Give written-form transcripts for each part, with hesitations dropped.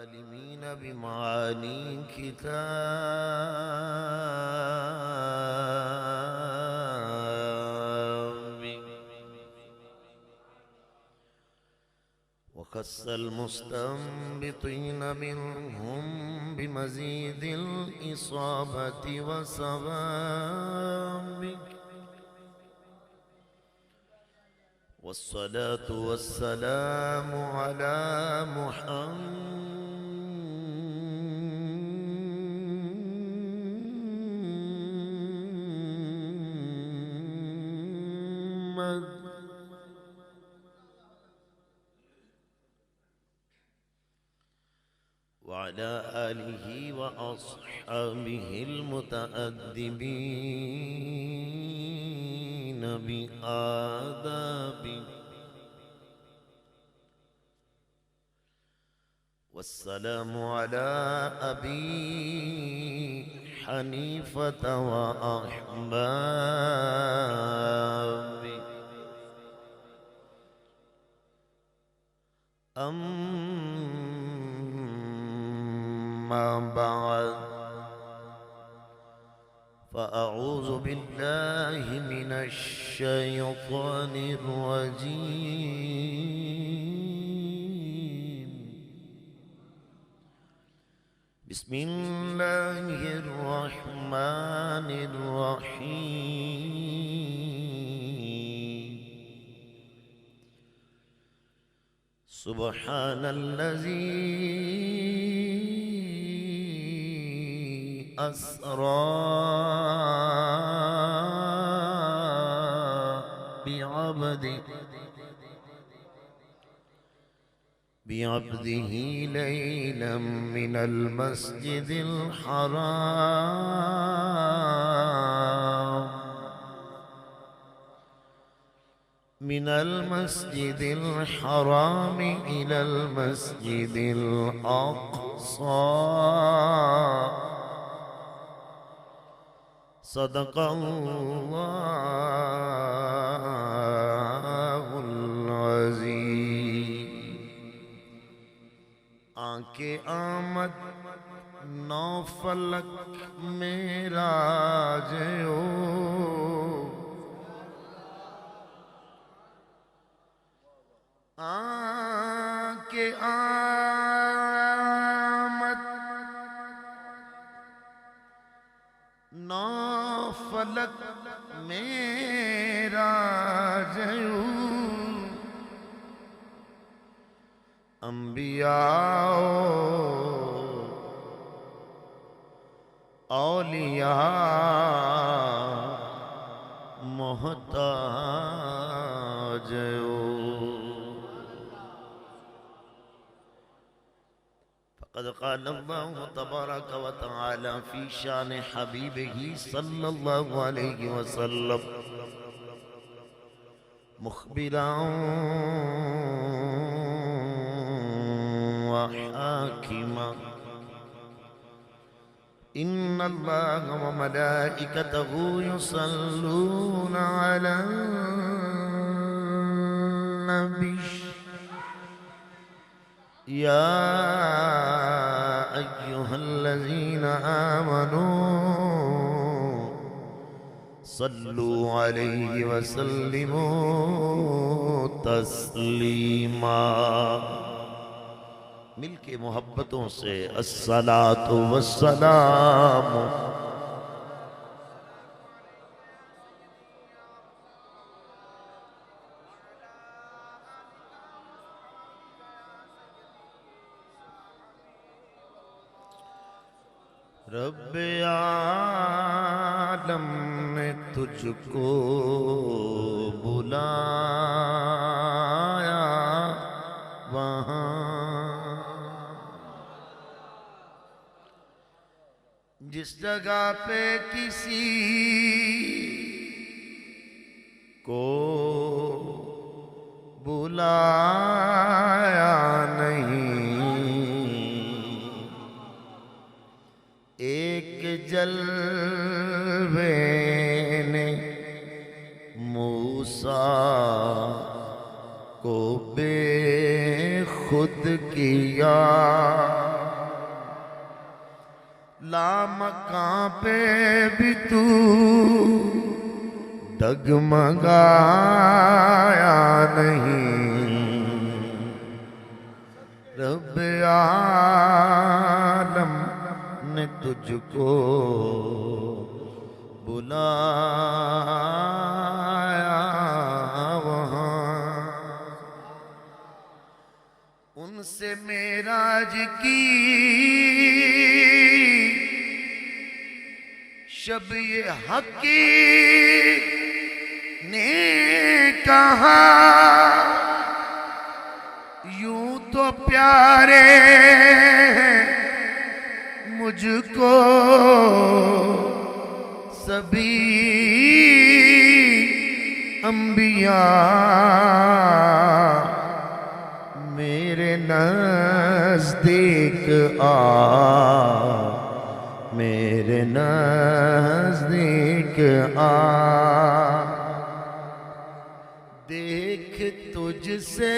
عالمين بمعاني كتابك وخص المستنبطين منهم بمزيد الإصابة وصوابك والصلاة والسلام على محمد وعلى آله وأصحابه المتأدبين بآدابه والسلام على أبي حنيفة وأحبابه أما بعد فأعوذ بالله من الشيطان الرجيم بسم الله الرحمن الرحيم سبحان الذي أسرى بعبده ليلا من المسجد الحرام إلى المسجد الأقصى صدق الله العظيم آنکھ آمد نو فلک معراج ہو آنکھ آمد نو فلک معراج ہو انبیاء اولیاء محتاج فقد قال الله تبارك وتعالى في شان حبيبه صلى الله عليه وسلم مخبرا وحاكما إن الله وملائكته يصلون على النبي يا أيها الذين آمنوا صلوا عليه وسلموا تسلیما مل کے محبتوں سے الصلاۃ والسلام رب عالم نے تجھ کو بلایا وہاں جس جگہ پہ کسی کو بلایا نہیں ایک جلوے نے موسیٰ کو بے خود کیا لامکاں پہ بھی تو ڈگمگایا نہیں، رب عالم نے تجھ کو بلایا وہاں، ان سے معراج کی شب یہ حقیق نے کہا، یوں تو پیارے مجھ کو سبھی انبیاء، میرے نزدیک آ، میرے نزدیک آ، دیکھ تجھ سے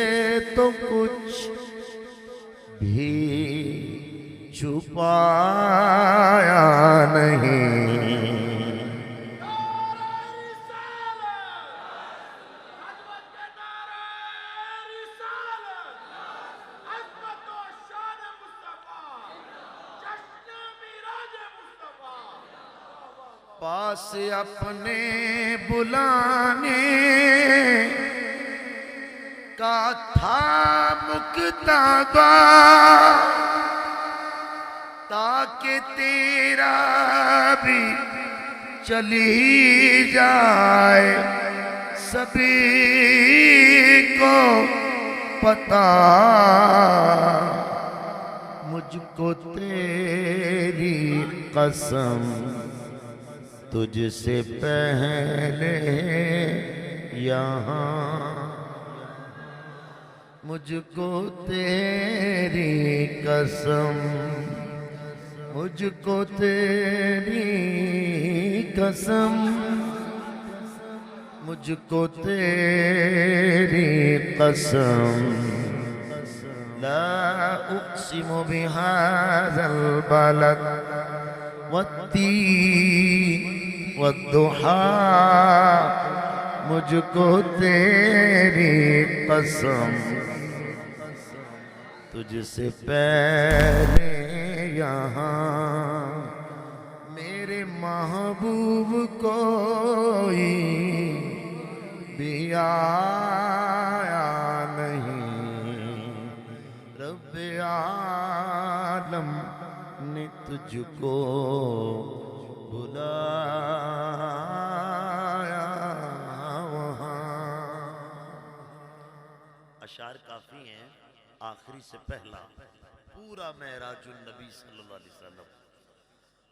تو کچھ بھی چھپایا نہیں، پاس اپنے بلانے کا تھا مقتضا، تاکہ تیرا بھی چلی جائے سبھی کو پتا، مجھ کو تیری قسم تجھ سے پہلے یہاں، مجھ کو تیری قسم، مجھ کو تیری قسم، مجھ کو تیری قسم، لا اقسم بهذا البلد والتین والضحا، مجھ کو تیری قسم تجھ سے پہلے یہاں، میرے محبوب کوئی بھی آیا نہیں، رب عالم نے تجھ کو بلایا وہاں۔ اشعار کافی ہیں، آخری سے پہلا پورا معراج النبی صلی اللہ علیہ وسلم،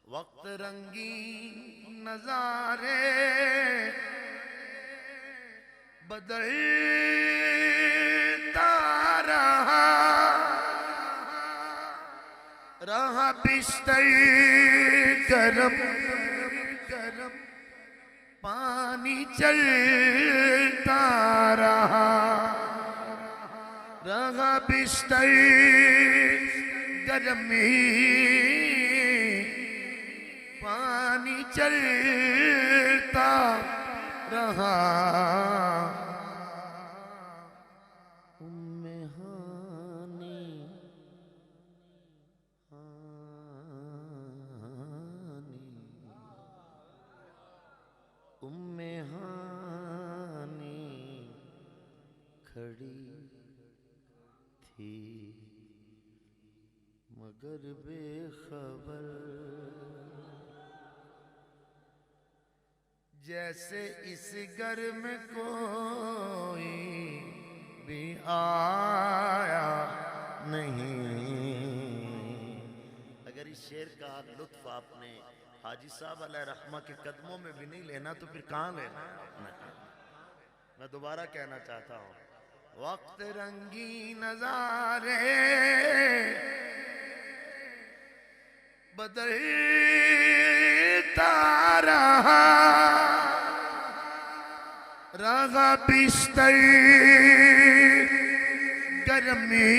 وقت رنگین نظارے بدلتا رہا، رہا بستر گرم گرم، پانی چلتا رہا، رہا بستر گرمی، پانی چلتا رہا، کھڑی تھی مگر بے خبر، جیسے اس گھر میں کوئی بھی آیا نہیں۔ اگر اس شعر کا لطف آپ نے حاجی صاحب علیہ رحمہ کے قدموں میں بھی نہیں لینا تو پھر کہاں لینا؟ میں دوبارہ کہنا چاہتا ہوں، وقت رنگی نظارے بدلتا رہا، رہا بستر گرمی،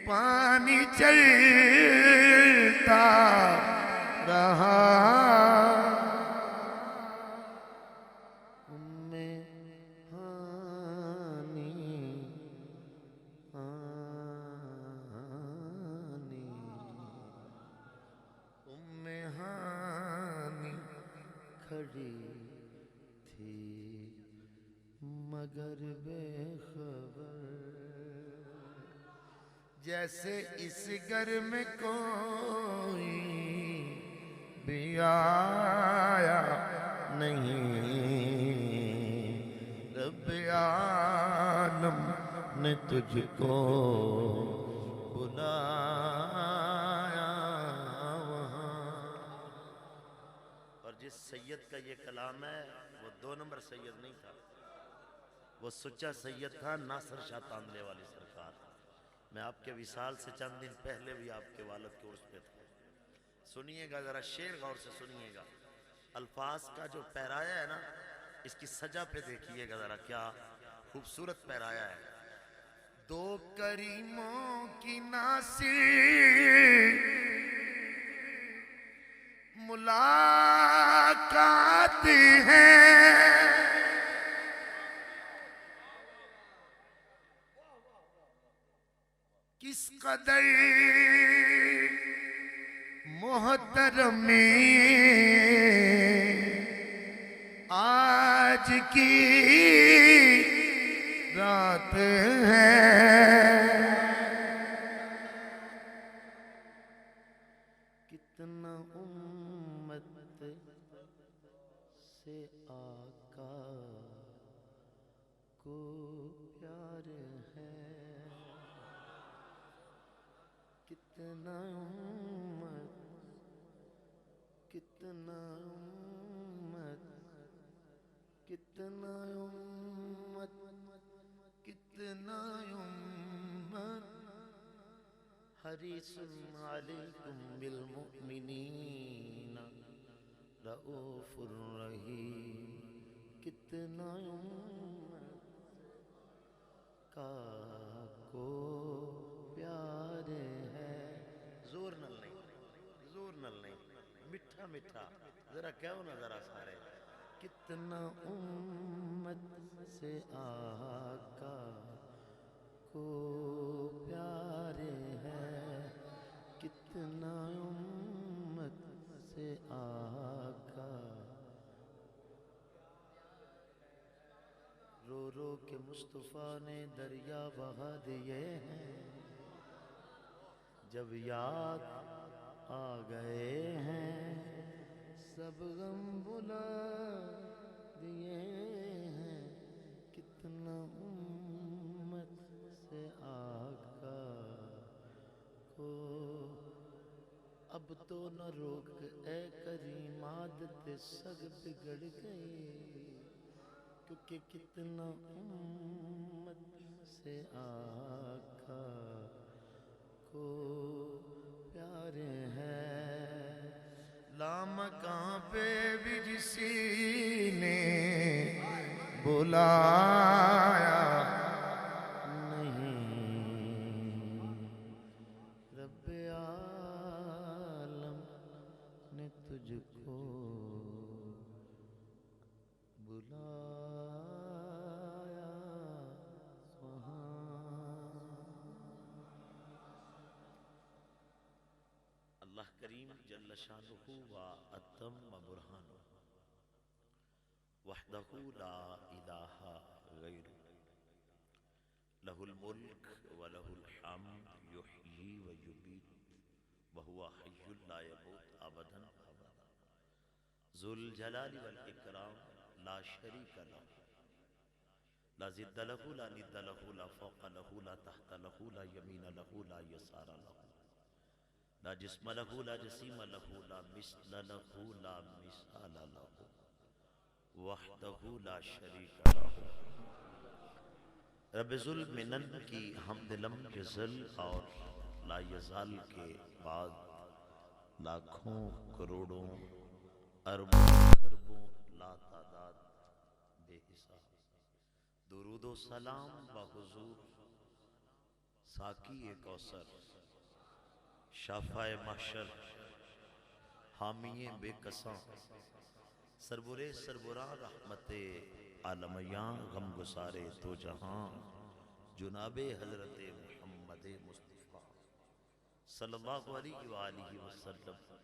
پانی پانی چلتا رہا کھڑی تھی مگر بے خبر، جیسے اس گھر میں کوئی بھی آیا نہیں، رب عالم نے تجھ کو بلایا وہاں۔ اور جس سید کا یہ کلام ہے وہ 2 نمبر سید نہیں تھا، وہ سچا سید تھا ناصر شاہ تاندلے والی سرکار۔ میں آپ کے وصال سے چند دن پہلے بھی آپ کے والد کے عرس پہ تھا۔ سنیے گا ذرا شعر غور سے سنیے گا، الفاظ کا جو پیرایا ہے نا، اس کی سجا پہ دیکھیے گا ذرا، کیا خوبصورت پیرایا ہے۔ 2 کریموں کی ناصر ملاقات ہے، کس قدر محترمی آج کی رات ہے، کتنا امت سے آقا کو پیار ہے، کتنا امت، کتنا امت، کتنا امت، کتنا امت، حریص علیکم بالمؤمنین رؤوف رحیم، کتنا امت کا کو پیار ہے۔ زور نل نہیں، زور نل نہیں، مٹھا مٹھا ذرا کہو نا ذرا سارے، کتنا امت سے آقا کو پیار ہے، کتنا امت سے آقا، رو رو کے مصطفیٰ نے دریا بہا دیے ہیں، جب یاد آ گئے ہیں سب غم بھلا دیے ہیں، کتنا امت سے آقا کو، اب تو نہ روک اے کریم عادت سگ بگڑ گئی، کیونکہ کتنا امت سے آقا کو پیار ہے، لامکاں پہ بھی جسی نے بلایا نہیں، رب عالم نے تجھ کو بلایا وہاں۔ اللہ کریم جل شانہ و اتم برہانہ، وحدہ لا الہ غیرہ، لہ الملک ولہ الحمد یحیی ویمیت وہو حی لا یموت ابدا ابدا، ذو الجلال والاکرام لا شریک لہ، لا ضد لہ لا ند لہ لا فوق لہ لا تحت لہ لا یمین لہ لا یسار لہ، لا جسم لہ لا جسیم لہ لا مثل لہ لا مثال لہ، وحدہ لا شریک لہ۔ رب ذل منن کی حمد لم یزل اور لا یزال کے بعد لاکھوں کروڑوں اربوں خربوں لا تعداد بے حساب درود و سلام با حضور ساقی کوثر شافائے محشر حامی بے کساں سربرے سربراں رحمت عالمیاں غم گسارے دو جہاں جناب حضرت محمد مصطفیٰ صلی اللہ علیہ وآلہ وسلم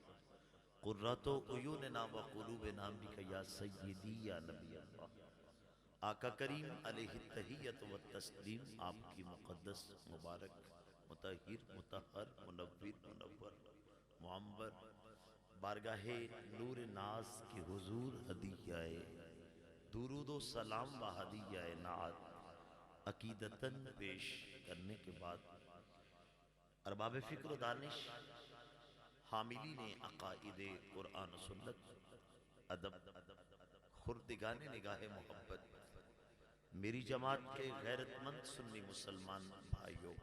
قرۃ عیوننا و قلوبنا بک یا سیدی یا نبی اللہ۔ آقا کریم علیہ التحیت و تسلیم، آپ کی مقدس مبارک مطہر مطہر منور منور معمبر بارگاہ نور ناز کے حضور ہدیہ درود و سلام و ہدیہ نعت عقیدتاً پیش کرنے کے بعد ارباب فکر و دانش، حاملین عقائد قرآن و سنت، ادب، خردگان نگاہ محبت، میری جماعت کے غیرت مند سنی مسلمان بھائیوں،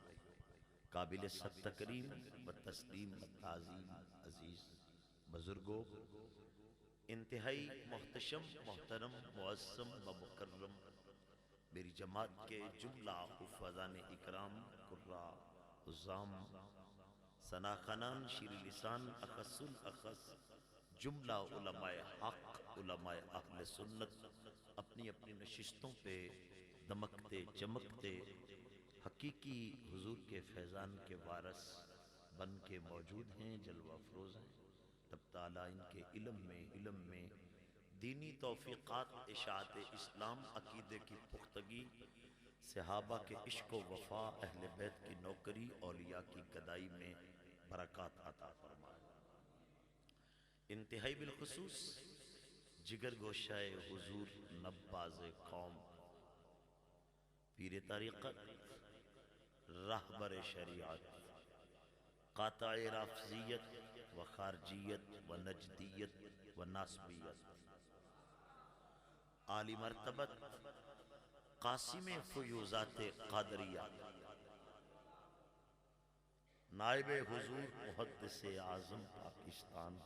قابل سب تکریم و تسلیم و تعظیم عزیز بزرگوں، انتہائی محتشم محترم معظم و مکرم میری جماعت کے جملہ حفاظان اکرام قراء عظام ثناخنان شیر لسان اخص الاخص جملہ علماء حق علماء اہل سنت اپنی اپنی نشستوں پہ دمکتے چمکتے حقیقی حضور کے فیضان کے وارث بن کے موجود ہیں، جلوہ افروز ہیں۔ رب تعالیٰ ان کے علم میں دینی توفیقات، اشاعت اسلام، عقیدے کی پختگی، صحابہ کے عشق و وفا، اہل بیت کی نوکری، اولیاء کی گدائی میں برکات عطا فرمائے۔ انتہائی بالخصوص جگر گوشہ حضور نباز قوم، پیر طریقت، رہبر شریعت، قاطع رافضیت و خارجیت و نجدیت و ناسبیت، عالی مرتبت قاسم فیوزات قادریہ، نائب حضور محدث اعظم پاکستان،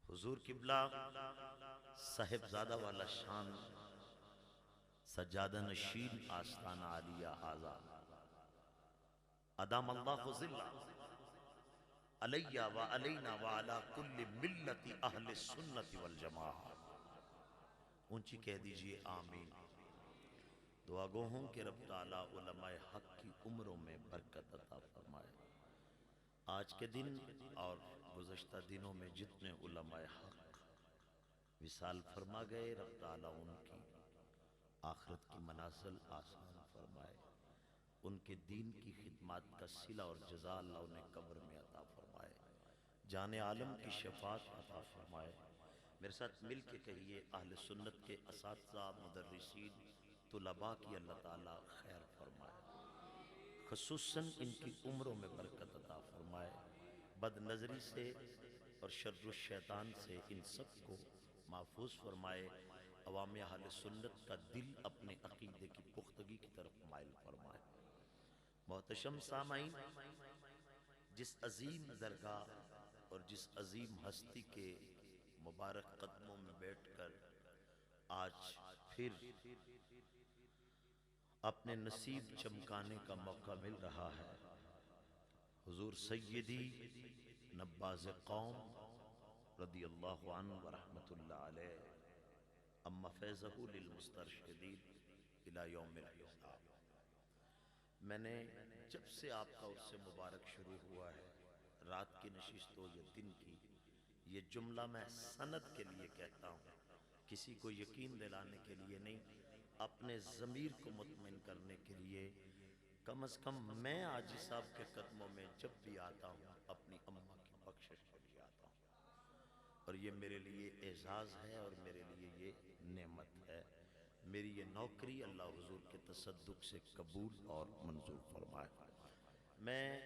حضور قبلہ صاحبزادہ والا شان سجادہ نشین آستانہ عالیہ ھذا ادام اللہ ظلہ علیہ و علینا و علی کل ملت اہل سنت والجماعہ۔ اونچی کہہ دیجئے آمین۔ دعا گو ہوں کہ رب تعالیٰ علماء حق کی عمروں میں برکت عطا فرمائے۔ آج کے دن اور گزشتہ دنوں میں جتنے علماء حق وصال فرما گئے، رب تعالیٰ ان کی آخرت کی منازل آسان فرمائے، ان کے دین کی خدمات کا صلہ اور جزا اللہ انہیں قبر میں عطا فرمائے، جان عالم کی شفاعت عطا فرمائے۔ میرے ساتھ مل کے کہیے اہل سنت کے اساتذہ، مدرسین، طلباء کی اللہ تعالیٰ خیر فرمائے، خصوصاً ان کی عمروں میں برکت عطا فرمائے، بد نظری سے اور شر الشیطان سے ان سب کو محفوظ فرمائے، عوام اہل سنت کا دل اپنے عقیدے کی پختگی کی طرف مائل فرمائے۔ محتشم سامعین، جس عظیم درگاہ اور جس عظیم ہستی کے مبارک قدموں میں بیٹھ کر آج پھر اپنے نصیب چمکانے کا موقع مل رہا ہے، حضور سیدی نباز قوم رضی اللہ عنہ ورحمۃ اللہ علیہ اما فیضہ للمسترشدین الی یوم الحساب۔ میں نے جب سے آپ کا عرص مبارک شروع ہوا ہے، رات کی نشست ہو یا دن کی، یہ جملہ میں سند کے لیے کہتا ہوں، کسی کو یقین دلانے کے لیے نہیں، اپنے ضمیر کو مطمئن کرنے کے لیے۔ کم از کم میں حاجی صاحب کے قدموں میں جب بھی آتا ہوں اپنی اماں کی بخشش کے لیے آتا ہوں، اور یہ میرے لیے اعزاز ہے اور میرے لیے یہ نعمت ہے۔ میری یہ نوکری اللہ حضور کے تصدق سے قبول اور منظور فرمائے۔ میں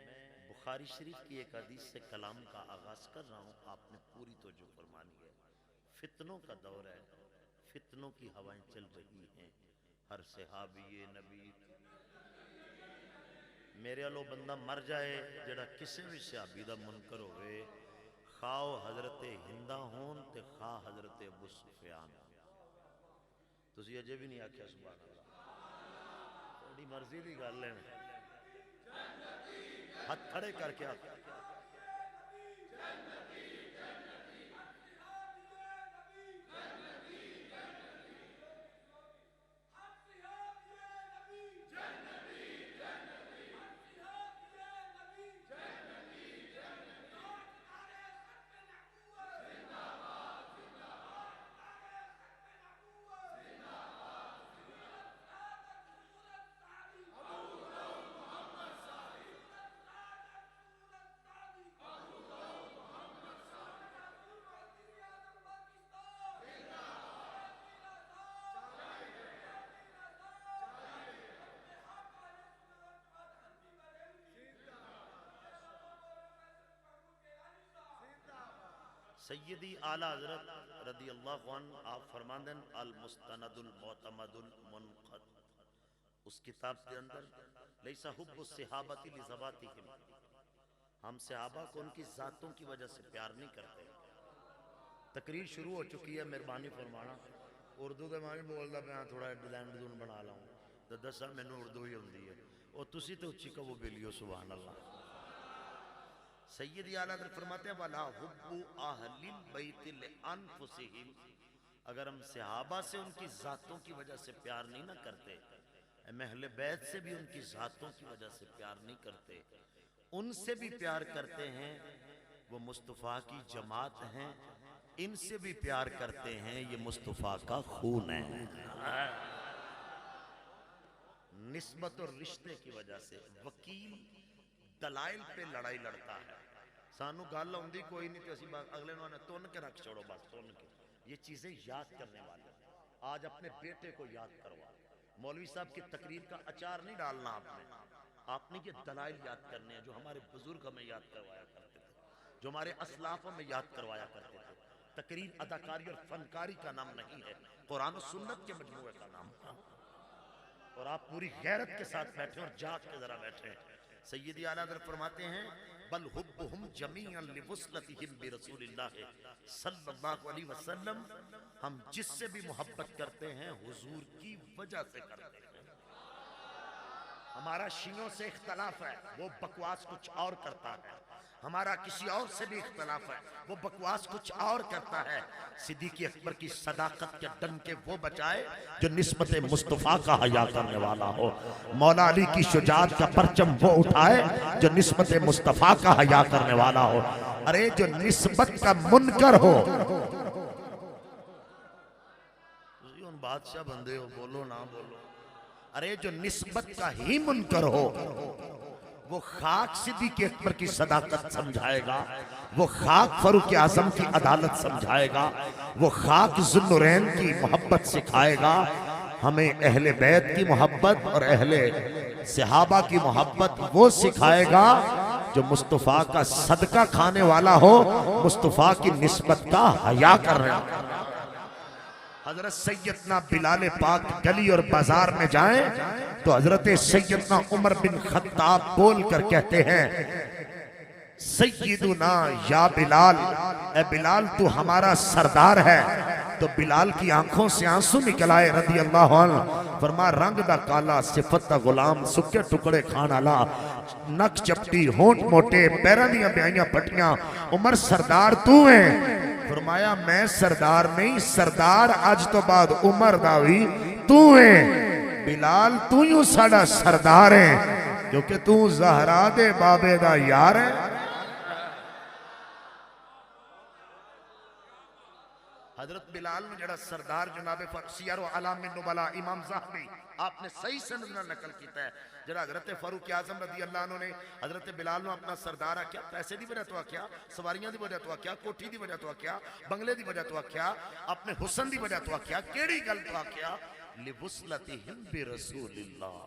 بخاری شریف کی ایک حدیث سے کلام کا آغاز کر رہا ہوں، آپ نے پوری توجہ فرمانی ہے۔ فتنوں کا دور ہے، فتنوں کی ہوائیں چل رہی ہیں، ہر صحابی نبی میرے والو بندہ مر جائے جڑا کسے بھی صحابی دا منکر ہوئے، خواہ حضرت ہندہ ہون تے خواہ حضرت ابو سفیان ہون۔ تسی اجے بھی نہیں آکھیا سبحان اللہ، تھوڑی مرضی دی گل ہے۔ ہاتھ کھڑے کر کے سیدی اعلیٰ حضرت رضی اللہ عنہ آپ فرماندیں المستند المعتمد المنقد، اس کتاب کے اندر لیسا حب الصحابۃ لذواتہم، ہم صحابہ کو ان کی ذاتوں کی وجہ سے پیار نہیں کرتے۔ تقریر شروع ہو چکی ہے، مہربانی فرمانا اردو دے معنی بولدا پیا تھوڑا ڈیزائن ڈیزائن بنا لاؤں تو دسا مینوں اردو ہی ہوندی ہے، اور تسی تو اچھی کہو بیلیو سبحان اللہ۔ سیدی اعلیٰ حضرت فرماتے ہیں وَلَا حُبُّ أَهْلِ الْبَيْتِ لِأَنفُسِهِمْ، اگر ہم صحابہ سے ان کی ذاتوں کی وجہ سے پیار نہیں نہ کرتے، اہل بیت سے بھی ان کی ذاتوں کی وجہ سے پیار نہیں کرتے، ان سے بھی پیار کرتے ہیں، وہ مصطفیٰ کی جماعت ہیں، ان سے بھی پیار کرتے ہیں، یہ مصطفیٰ کا خون ہے۔ نسبت اور رشتے کی وجہ سے وکیل دلائل پہ لڑائی لڑتا ہے، سانو گل ہوندی کوئی نہیں تو اسی بات اگلے نے تن کے رکھ چھوڑو، بس تن کے۔ یہ چیزیں یاد کرنے والے، آج اپنے بیٹے کو یاد کروا، مولوی صاحب کی تقریر کا اچار نہیں ڈالنا آپ نے یہ دلائل یاد کرنے ہیں جو ہمارے بزرگ ہمیں یاد کروایا کرتے تھے، جو ہمارے اسلاف ہمیں یاد کروایا کرتے تھے۔ تقریر اداکاری اور فنکاری کا نام نہیں ہے، قرآن و سنت کے مجموعے کا نام ہے، اور آپ پوری غیرت کے ساتھ بیٹھے اور جاگ کے ذرا بیٹھے۔ سیدی اعلیٰ حضرت فرماتے ہیں بل حبہم جمیعا لوصلتہم برسول اللہ صلی اللہ علیہ وسلم، ہم جس سے بھی محبت کرتے ہیں حضور کی وجہ سے کرتے ہیں۔ ہمارا شیعوں سے اختلاف ہے، وہ بکواس کچھ اور کرتا ہے، ہمارا کسی اور سے بھی اختلاف ہے، وہ بکواس کچھ اور کرتا ہے۔ صدیق اکبر کی صداقت کے ڈنکے وہ بچائے جو نسبت مصطفیٰ کا حیا کرنے والا ہو، مولا علی کی شجاعت کا پرچم وہ اٹھائے جو نسبت مصطفیٰ کا حیا کرنے والا ہو۔ ارے جو نسبت کا منکر ہو، ان بادشاہ بندے ہو، بولو نہ بولو، ارے جو نسبت کا ہی منکر ہو وہ خاک صدیق اکبر کی صداقت سمجھائے گا، وہ خاک فاروق اعظم کی عدالت سمجھائے گا، وہ خاک ذوالنورین کی محبت سکھائے گا۔ ہمیں اہل بیت کی محبت اور اہل صحابہ کی محبت وہ سکھائے گا جو مصطفیٰ کا صدقہ کھانے والا ہو، مصطفیٰ کی نسبت کا حیا کر رہا ہے۔ حضرت سیدنا بلال پاک گلی اور بازار میں جائیں تو حضرت سیدنا عمر بن خطاب بول کر کہتے ہیں سیدنا یا بلال، اے بلال تو ہمارا سردار ہے۔ تو بلال کی آنکھوں سے آنسو نکل آئے رضی اللہ عنہ، فرما رنگ دا کالا صفت دا غلام، سکے ٹکڑے کھانا لا، نک چپٹی ہونٹ موٹے پیرہ دیاں بیائیاں پٹیاں، عمر سردار تو ہیں۔ فرمایا میں سردار نہیں، سردار آج تو بعد عمر داوی تو ہیں۔ بلال تو یوں ساڑا سردار ہیں کیونکہ تو زہرا دے بابے دا یار ہے۔ حضرت بلال نے جڑا سردار جناب سیر و علام النبلاء امام زہبی آپ نے صحیح سند میں نقل کیتا ہے، جڑا حضرت فاروق اعظم رضی اللہ عنہ نے حضرت بلال نے اپنا سردار آکھیا، پیسے دی وجہ تو آکھیا، سواریاں دی وجہ تو آکھیا، کوٹھی دی وجہ تو آکھیا، بنگلے دی وجہ تو آکھیا، اپنے حسن دی وجہ تو آکھیا، کیڑی گل تو آکھیا؟ لِوُصْلَتِهِمْ بِرَسُولِ اللَّهِ،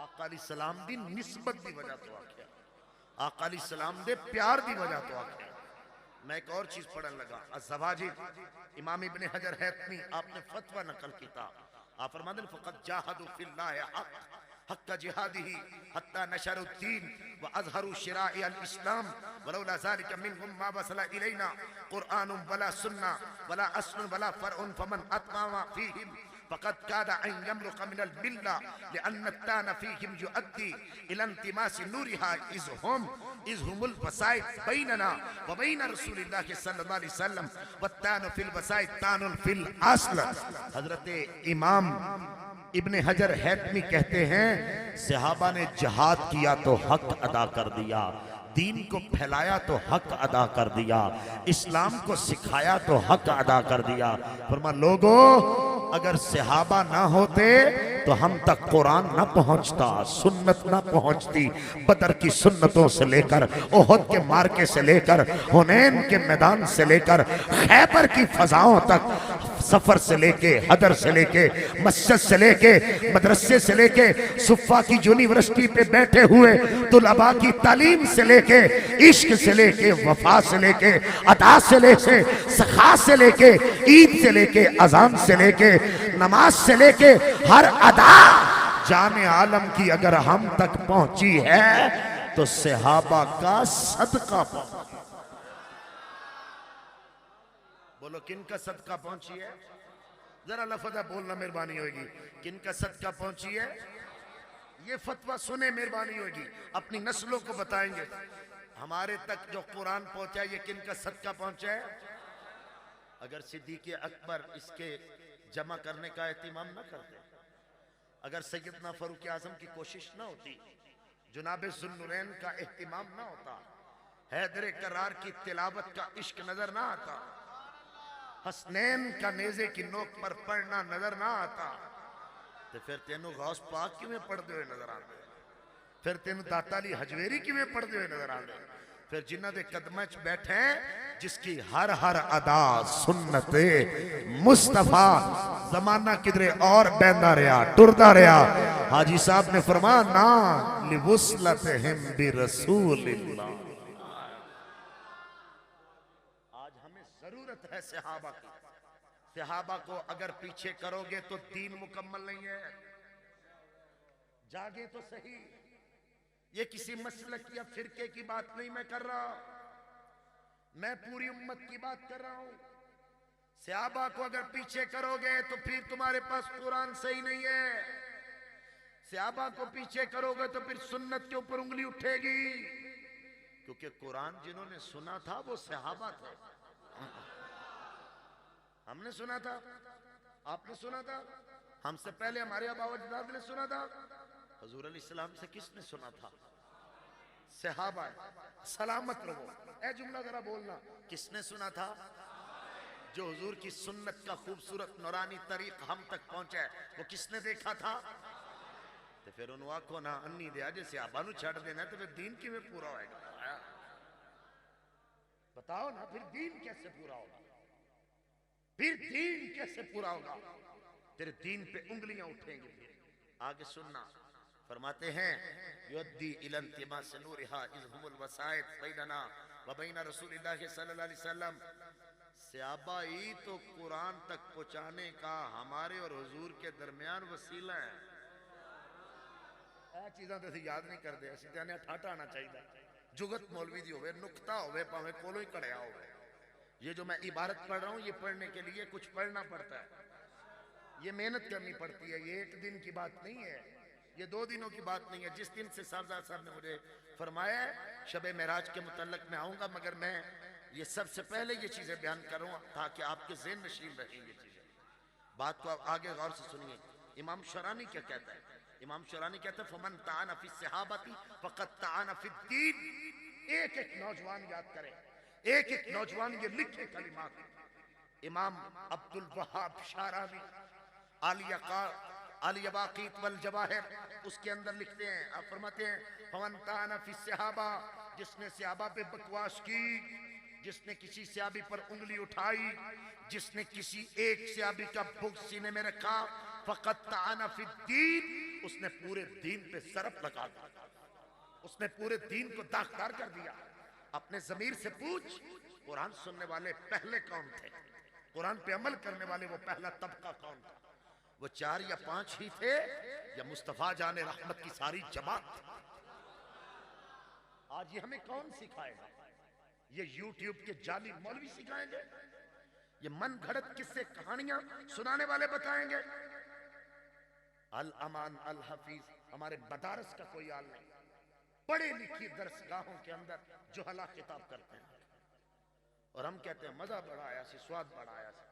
آقا علیہ السلام دی نسبت دی وجہ تو آکھیا، آقا علیہ السلام دے پیار دی وجہ تو آکھیا۔ میں ایک اور چیز پڑھن لگا، الزواجر امام ابن حجر حیتمی آپ نے فتوہ نقل کیتا، آپ فرماتے ہیں فقط جاہدوا فی اللہ حق جہادہ حتی نشر الدین وَأَظْهَرُوا شِرَائِعَ الْإِسْلَامِ وَلَوْلَا ذَلِكَ مِنْهُمْ مَا وَصَلَ إِلَيْنَا قُرْآنٌ وَلَا سُنَّةٌ وَلَا أَصْلٌ وَلَا فَرْعٌ فَمَنْ أَطْمَعَ فِيهِمْ فقد كاد أن يمرق من الملة لأن التان فيهم يؤدي إلى انتماس نورها إذ هم الوسائط بيننا وبين رسول الله صلى الله عليه وسلم والتان في الوسائط تان في الأصل. حضرت امام ابن حجر حیتمی کہتے ہیں صحابہ نے جہاد کیا تو حق ادا کر دیا، دین کو پھیلایا تو حق ادا کر دیا، اسلام کو سکھایا تو حق ادا کر دیا. فرما لوگو اگر صحابہ نہ ہوتے تو ہم تک قرآن نہ پہنچتا، سنت نہ پہنچتی. بدر کی سنتوں سے لے کر احد کے مارکے سے لے کر حنین کے میدان سے لے کر خیبر کی فضاؤں تک، سفر سے لے کے حدر سے لے کے مسجد سے لے کے مدرسے سے لے کے صفا کی یونیورسٹی پہ بیٹھے ہوئے طلباء کی تعلیم سے لے کے عشق سے لے کے وفا سے لے کے ادا سے لے کے سخا سے لے کے عید سے لے کے اذان سے لے کے نماز سے لے کے ہر ادا جان عالم کی اگر ہم تک پہنچی ہے تو صحابہ کا صدقہ پہنچا. بولو کن کا صدقہ پہنچی ہے؟ ذرا لفظہ بولنا مہربانی ہوگی. کن کا صدقہ پہنچی ہے؟ یہ فتوہ سنے مہربانی ہوگی، اپنی نسلوں کو بتائیں گے. ہمارے تک جو قرآن پہنچا ہے یہ کن کا صدقہ پہنچا ہے؟ اگر صدیق اکبر اس کے جمع کرنے کا اہتمام نہ کرتے، اگر سیدنا فاروق اعظم کی کوشش نہ ہوتی، جناب ذوالنورین کا اہتمام نہ ہوتا، حیدر کرار کی تلاوت کا عشق نظر نہ آتا، حسنین کا نیزے کی نوک پر پڑھنا نظر نہ آتا، تو پھر تینوں غوث پاک کیوں میں پڑھتے ہوئے نظر آتے، پھر تینوں داتا علی حجویری کیوں میں پڑھتے ہوئے نظر آتے، پھر جنہ دے قدمچ بیٹھے جس کی ہر ادا سنت مصطفیٰ زمانہ کدرے اور بیندہ رہا ٹردہ رہا. حاجی صاحب نے فرمایا نا لِوُسْلَتِهِمْ بِرَسُولِ اللَّهِ. آج ہمیں ضرورت ہے صحابہ کی. صحابہ کو اگر پیچھے کرو گے تو دین مکمل نہیں ہے. جاگے تو صحیح. یہ کسی مسلک یا فرقے کی بات نہیں میں کر رہا، میں پوری امت کی بات کر رہا ہوں. صحابہ کو اگر پیچھے کرو گے تو پھر تمہارے پاس قرآن صحیح نہیں ہے. صحابہ کو پیچھے کرو گے تو پھر سنت کے اوپر انگلی اٹھے گی، کیونکہ قرآن جنہوں نے سنا تھا وہ صحابہ تھے. ہم نے سنا تھا، آپ نے سنا تھا، ہم سے پہلے ہمارے آبا و اجداد نے سنا تھا. حضور علیہ السلام سے کس نے سنا تھا؟ صحابہ. سلامت رہو. اے جملہ ذرا بولنا، کس نے سنا تھا؟ جو حضور کی سنت کا خوبصورت نورانی طریق ہم تک پہنچا ہے وہ کس نے دیکھا تھا؟ تو پھر انہوں آکھو نا انی دے آجے صحابہ نو چھڑ دینا ہے تو پھر دین کی میں پورا ہوئے گا. بتاؤ نا پھر دین کیسے پورا ہوگا؟ پھر دین کیسے پورا ہوگا؟ تیرے دین پہ انگلیاں اٹھیں گے. آگے سننا، فرماتے ہیں یودی الی التماس نورہا اذ ہم الوسائط بیننا وبین رسول اللہ صلی اللہ علیہ وسلم. صحابہ ہی تو قرآن تک پہنچانے کا ہمارے اور حضور کے درمیان وسیلہ ہے. اے چیزاں تو یاد نہیں کر دے، اسی طرح ٹھاٹا آنا چاہیے. جگت مولوی دی ہوئے، نکتہ ہوئے، پاوے کولو ہی کڑیا ہوئے. یہ جو میں عبارت پڑھ رہا ہوں یہ پڑھنے کے لیے کچھ پڑھنا پڑتا ہے، یہ محنت کرنی پڑتی ہے. یہ ایک دن کی بات نہیں ہے، یہ 2 دنوں کی بات نہیں ہے. جس دن سے صاحبزاد صاحب نے مجھے فرمایا ہے شب معراج کے متعلق میں آؤں گا، مگر میں یہ سب سے پہلے یہ چیزیں بیان کروں تاکہ آپ کے ذہن نشین رہیں یہ چیزیں. بات کو آپ آگے غور سے سنیے. امام شرانی کیا کہتا ہے؟ امام شرانی کہتا ہے فَمَنْ تَعَانَ فِي الصِّحَابَةِ فَقَدْ تَعَانَ فِي الدِّينِ. ایک نوجوان یاد کرے، ایک نوجوان یہ لکھے کلمات. امام عبدالوہاب شارانی عالیہ باقیت والجواہر اس کے اندر لکھتے ہیں، آپ فرماتے ہیں فَمَنْ تَعَانَ فِي الصِّحَابَةِ، جس نے صحابہ پہ بکواس کی، جس نے کسی صحابی پر انگلی اٹھائی، جس نے کسی ایک صحابی کا بغض سینے میں رکھا، فَقَدْ تَعَانَ فِي الدِّينِ، اس نے پورے دین پہ ضرب لگا دیا، اس نے پورے دین کو داغدار کر دیا. اپنے ضمیر سے پوچھ، قرآن سننے والے پہلے کون تھے؟ قرآن پہ عمل کرنے والے وہ پہلا طبقہ کون تھا؟ وہ 4 یا 5 ہی تھے یا مصطفیٰ جان رحمت کی ساری جماعت تھی؟ آج یہ ہمیں کون سکھائے گا؟ یہ یوٹیوب کے جعلی مولوی سکھائیں گے؟ یہ من گھڑت قصے کہانیاں سنانے والے بتائیں گے؟ الامان الحفیظ، ہمارے مدارس کا کوئی حال نہیں، پڑھے لکھی درس گاہوں کے اندر جہلا خطاب کرتے ہیں اور ہم کہتے ہیں مزہ بڑا آیا سی، سواد بڑا آیا سی۔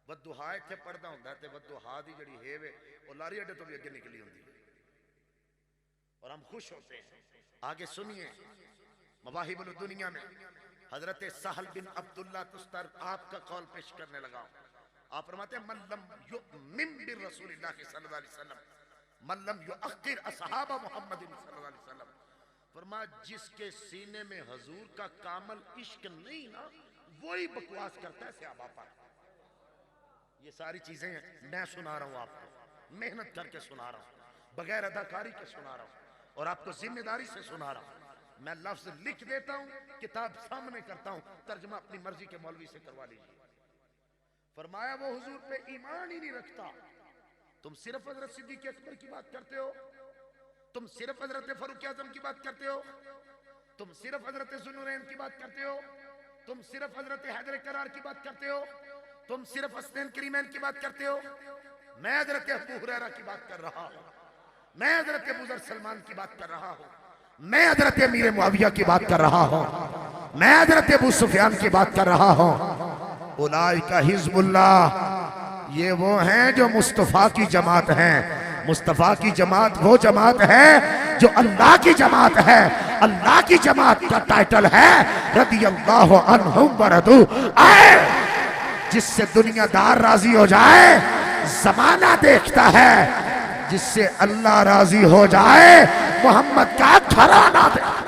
ودوہا اتھے پڑھدا ہوندا تے ودوہا دی جڑی ہیوے وہ لاری اڈے تو بھی اگے نکلی ہوندی ہے اور ہم خوش ہوتے ہیں۔ آگے سنیے مواہب الدنیا میں حضرت سہل بن عبداللہ تستر آپ کا قول پیش کرنے لگا ہوں۔ آپ فرماتے ہیں من لم یؤمن بالرسول اللہ صلی اللہ علیہ وسلم من لم یؤخر اصحاب محمد صلی اللہ علیہ وسلم، فرما جس کے سینے میں حضور کا کامل عشق نہیں نا وہی بکواس کرتا ہے صحابہ پر۔ یہ ساری چیزیں میں سنا رہا ہوں، آپ کو محنت کر کے سنا رہا ہوں، بغیر اداکاری کے سنا رہا ہوں اور آپ کو ذمہ داری سے سنا رہا ہوں۔ میں لفظ لکھ دیتا ہوں، کتاب سامنے کرتا ہوں، ترجمہ اپنی مرضی کے مولوی سے کروا لیجیے۔ فرمایا وہ حضور پہ ایمان ہی نہیں رکھتا، تم صرف حضرت صدیق اکبر کی بات کرتے ہو، تم صرف حضرت فاروق اعظم کی بات کرتے ہو، تم صرف حضرت ذوالنورین کی بات کرتے ہو، تم صرف حضرت حیدر کرار کی بات کرتے ہو، تم صرف حسنین کریمین کی بات کرتے ہو۔ میں حضرت ابو ہریرہ کی بات کر رہا ہوں، میں حضرت ابو ذر سلمان کی بات کر رہا ہوں، میں حضرت امیر معاویہ کی بات کر رہا ہوں، میں حضرت ابو سفیان کی بات کر رہا ہوں۔ اولئک حزب اللہ، یہ وہ ہیں جو مصطفیٰ کی جماعت ہیں۔ مصطفیٰ کی جماعت وہ جماعت ہے جو اللہ کی جماعت ہے۔ اللہ کی جماعت کا ٹائٹل ہے رضی اللہ عنہم ورضوا عنہ۔ جس سے دنیا دار راضی ہو جائے زمانہ دیکھتا ہے، جس سے اللہ راضی ہو جائے محمد کا گھرانہ دیکھتا ہے۔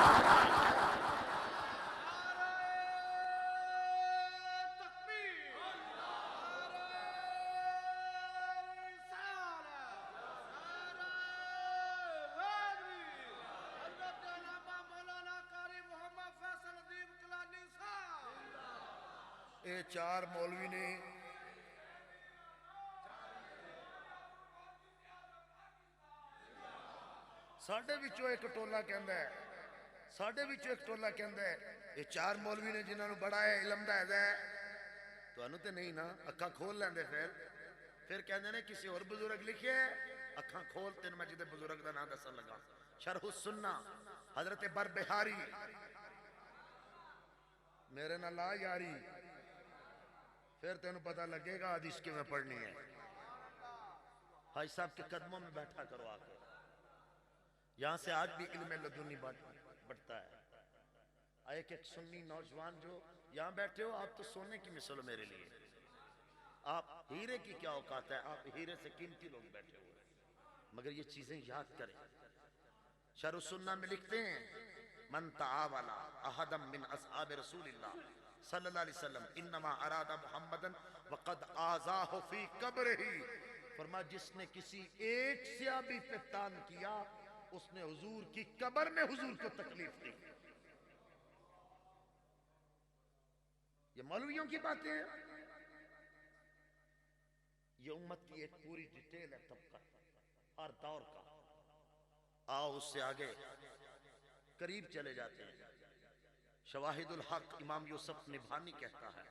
اے چار مولوی نے ساڑھے بچوں ایک ٹولہ کہندہ ہے، ساڑھے بچوں ایک ٹولہ کہندہ ہے یہ چار مولوی نے جنہوں نے بڑا ہے علم دا ہے تو انہوں تے نہیں نا اکھاں کھول لیندے پھر کہندے نے کسی اور بزرگ لکھے اکھاں کھول تین میں جدے بزرگ دا نام دسن لگا۔ شرح السنہ حضرت بربہاری، میرے نہ لا یاری، پھر تینوں پتہ لگے گا حدیث کی میں پڑھنی ہے۔ حاج صاحب کے قدموں میں بیٹھا کرو آکے، یہاں سے آج بھی علم لدنی بڑھتا ہے۔ ایک ایک سنی نوجوان جو یہاں بیٹھے ہو، آپ تو سونے کی مثل ہو میرے لیے، آپ ہیرے کی کیا اوقات ہے، آپ ہیرے سے قیمتی لوگ بیٹھے ہوئے، مگر یہ چیزیں یاد کریں۔ شرح السنہ میں لکھتے ہیں من تعاولا احدا من اصحاب رسول اللہ صلی اللہ علیہ وسلم انما اراد محمدن وقد آذاہ فی قبرہ، فرما جس نے کسی ایک صحابی پہ تان کیا اس نے حضور کی قبر میں حضور کو تکلیف دی۔ یہ مولویوں کی باتیں ہیں، یہ امت کی ایک پوری ڈیٹیل ہے طبقہ ہر دور کا۔ آؤ اس سے آگے قریب چلے جاتے ہیں۔ شواہد الحق امام یوسف نبھانی کہتا ہے،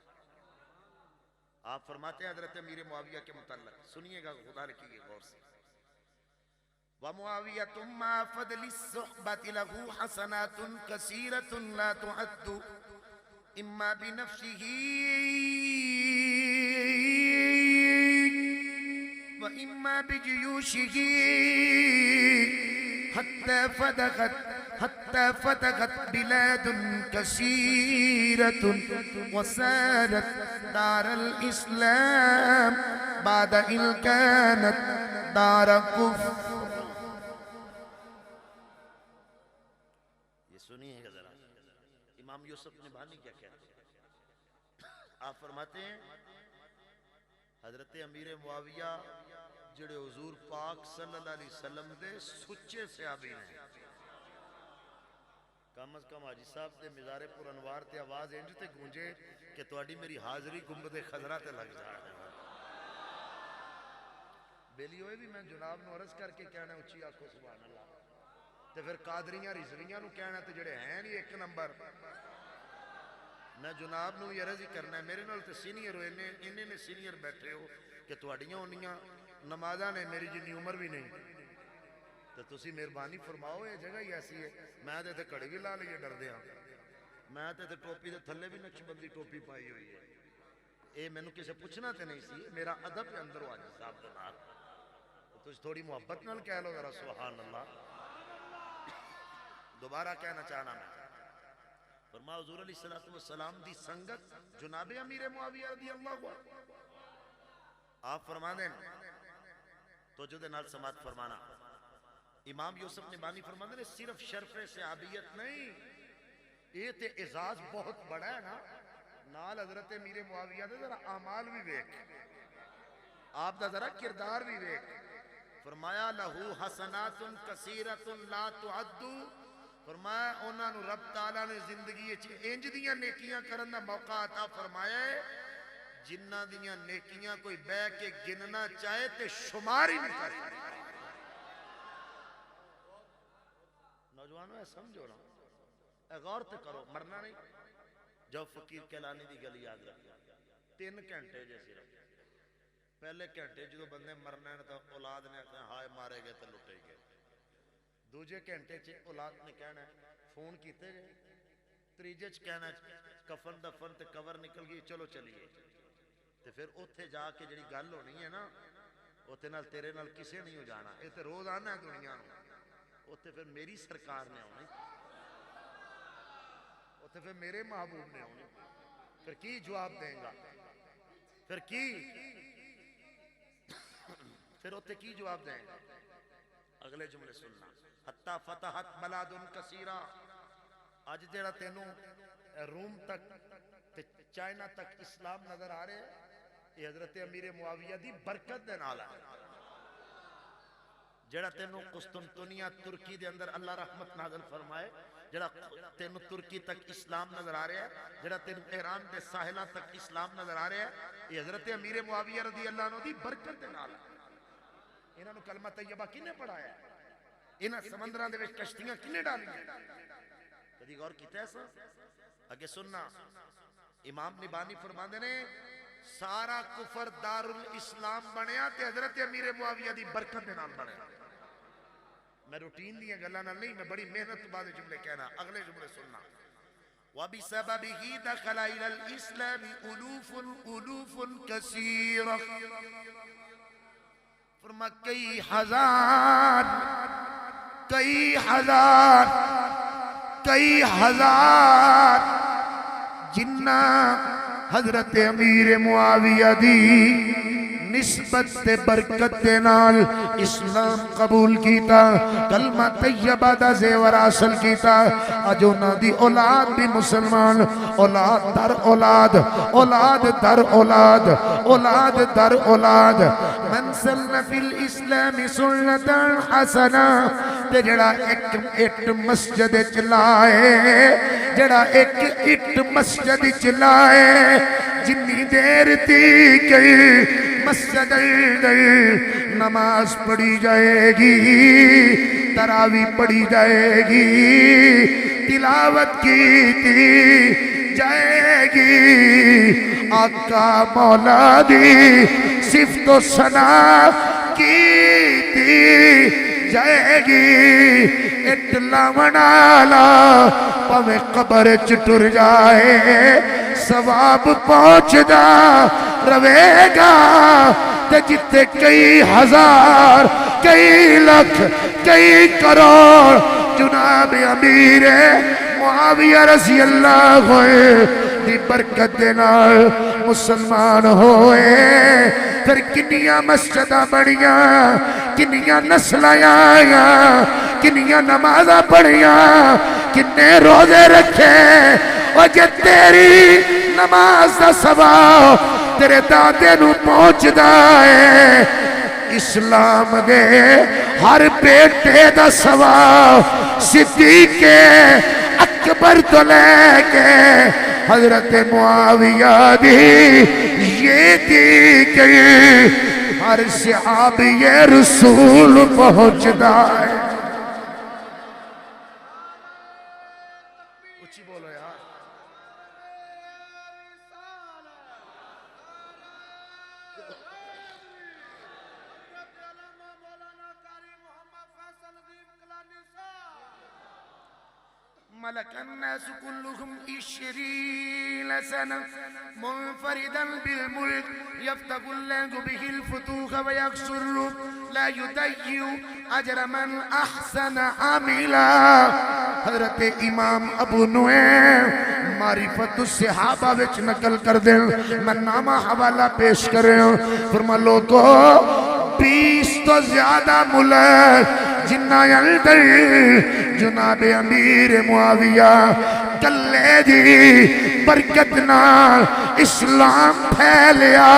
آپ فرماتے ہیں حضرت امیر معاویہ کے متعلق، سنیے گا خدا رکھیے غور سے۔ وَمُعَاوِيَةٌ مَا فَضْلِ الصُّحْبَةِ لَهُ حَسَنَاتٌ كَثِيرَةٌ لَا تُعَدُّ إِمَّا بِنَفْسِهِ وَإِمَّا بِجُيُوشِهِ حتى فتحت بلاد كثيرة وسادت دار الإسلام بعد إن كانت دار كفر۔ یہ سنیے گا ذرا امام یوسف نبھانی کیا کہتے ہیں۔ آپ فرماتے ہیں حضرت امیر معاویہ جڑے حضور پاک صلی اللہ علیہ وسلم دے سچے صحابی ہیں، کم از کم حاجی صاحب دے مزار پر انوار تے آواز انج تے گونجے کہ تواڈی میری حاضری گنبد خضرا تے لگ جائے۔ بیلی ہوئے بھی میں جناب نو عرض کر کے کہنا اچھی آنکھو سبحان اللہ، تے پھر قادریاں رضویاں نو کہنا تے جڑے ہیں نہیں ایک نمبر، میں جناب نو یہ عرض ہی کرنا ہے، میرے نال تے سینئر ہو انہیں نے سینئر بیٹھے ہو کہ تواڈیاں انیاں نمازاں نے میری جنی عمر بھی نہیں تو تسی مہربانی فرماؤ یہ جگہ ہی ایسی ہے میں تے کھڑی بھی لا لیے ڈر دیا میں تے ٹوپی دے تھلے بھی نقش بندی ٹوپی پائی ہوئی ہے اے مینوں کسے پوچھنا تے نہیں سی میرا ادب کے اندر حاجی صاحب دے نال تسی تھوڑی محبت نال کہہ لو ذرا سبحان اللہ دوبارہ کہنا چاہنا میں فرمایا حضور علیہ السلام دی سنگت جناب امیر معاویہ رضی اللہ عنہ آپ فرما دیں تو جو دے نال سماعت فرمانا امام یوسف نبانی فرما دیں صرف شرف صحابیت نہیں یہ تے اعزاز بہت بڑا ہے نا نال حضرت امیر معاویہ دے ذرا اعمال بھی ویکھ آپ دا ذرا کردار بھی ویکھ فرمایا لہو حسنات کثیرۃ لا تعد فرمایا انہاں نو رب تعالیٰ نے زندگی انج دیاں نیکیاں کرن دا موقع عطا فرمایا ہے جنہ دیاں نیکیاں کوئی بے کے گننا چاہے تے شمار ہی نہیں کر نوجوانوں اے سمجھو نا اے غور تے کرو مرنا نہیں جو فقیر کیلانی دی گلی یاد رکھو 3 گھنٹے جیسے رکھو پہلے گھنٹے جو بندے مرنا ہے تو اولاد نے کہا ہائے مارے گئے تو لٹے گئے دوجے گھنٹے اولاد نے کہنا ہے فون کیتے گئے تریجے کہنا کفن دفن تے کور نکل گئی چلو چلیے تے پھر اوتھے جا کے جڑی گل ہونی ہے نا اوتھے نال تیرے نال کسے نہیں ہو جانا اے تے روز آنا ہے دنیا نو اوتھے پھر میری سرکار نے ہونی اوتھے پھر میرے محبوب نے ہونی پھر کی جواب دیں گا پھر کی پھر اوتھے کی جواب دیں گا اگلے جملے سننا حتی فتحت بلاد کثیرہ آج جیڑا تینوں روم تک چائنا تک اسلام نظر آ رہے ہیں یہ حضرت امیر معاویہ دی برکت دے نال ہے جیڑا تینوں قسطنطنیہ ترکی دے اندر اللہ رحمت نازل فرمائے جیڑا تینوں ترکی تک اسلام نظر آ رہے ہیں جیڑا تینوں ایران دے ساحلہ تک اسلام نظر آ رہے ہیں یہ حضرت امیر معاویہ رضی اللہ عنہ دی برکت دے نال ہے انہاں نو کلمہ طیبہ کنے پڑھایا ہے انہاں سمندران دے وچ کشتیاں کنے ڈالی ہیں کدی غور کیتا ہے ایسا اگے سننا امام نبانی فرماندے نے سارا کفر دار الاسلام بنیا تے حضرت امیر معاویہ دی برکت دے نال بنیا میں روٹین دیاں گلاں نال نہیں میں بڑی محنت بعد جملے کہنا اگلے جملے سننا وَبِسَبَبِهِ دَخَلَ إِلَى الْإِسْلَامِ أُلُوفٌ كَثِيرٌ فرما کئی ہزار جنہ حضرت امیر معاویہ دی نسبت تے برکت دے نال اسلام قبول کیتا کلمہ طیبہ دا زیور حاصل کیتا اج انہاں دی اولاد بھی مسلمان اولاد در اولاد اولاد در اولاد اولاد در اولاد من سن فی الاسلام سنتا حسنا تے جڑا ایک اٹ مسجد چلائے جڑا ایک اٹ مسجد چلائے جنی دیر تھی کہ مسجد اندر نماز پڑھی جائے گی تراوی پڑھی جائے گی تلاوت کی جائے گی آقا مولا دی صفت و ثنا کی جائے گی اٹلا منالا پویں قبر چٹر جائے ثواب پہنچ جا روے گا تے جتے کئی ہزار کئی لکھ کئی کروڑ جناب امیر معاویہ رضی اللہ ہوئے دی برکت دے نال مسلمان ہوئے پھر کنیاں مسجدہ بڑیاں کنیاں نسلیں آیاں کنیاں نمازہ پڑھیاں کنے روزے رکھے وجہ تیری نماز دا ثواب تیرے دادے نو پہنچ دائے اسلام دے ہر بیٹے دا ثواب صدیق اکبر تو لے کے حضرت معاویہ دی یہ دی کہ ہر صحابی رسول پہنچ دائے ملك الناس كلهم 20 سنة منفردا بالملك يفتح الله به الفتوح ويكسر لا يضيع أجر من أحسن عملا. حضرت امام ابو نعیم معرفت الصحابہ وچ نقل کر دیں، میں نامہ حوالہ پیش کر رہے ہوں. فرما لوگو 20 تو زیادہ ملک جنہ اندر جناب امیر معاویہ کلے دی برکت نال اسلام پھیلیا.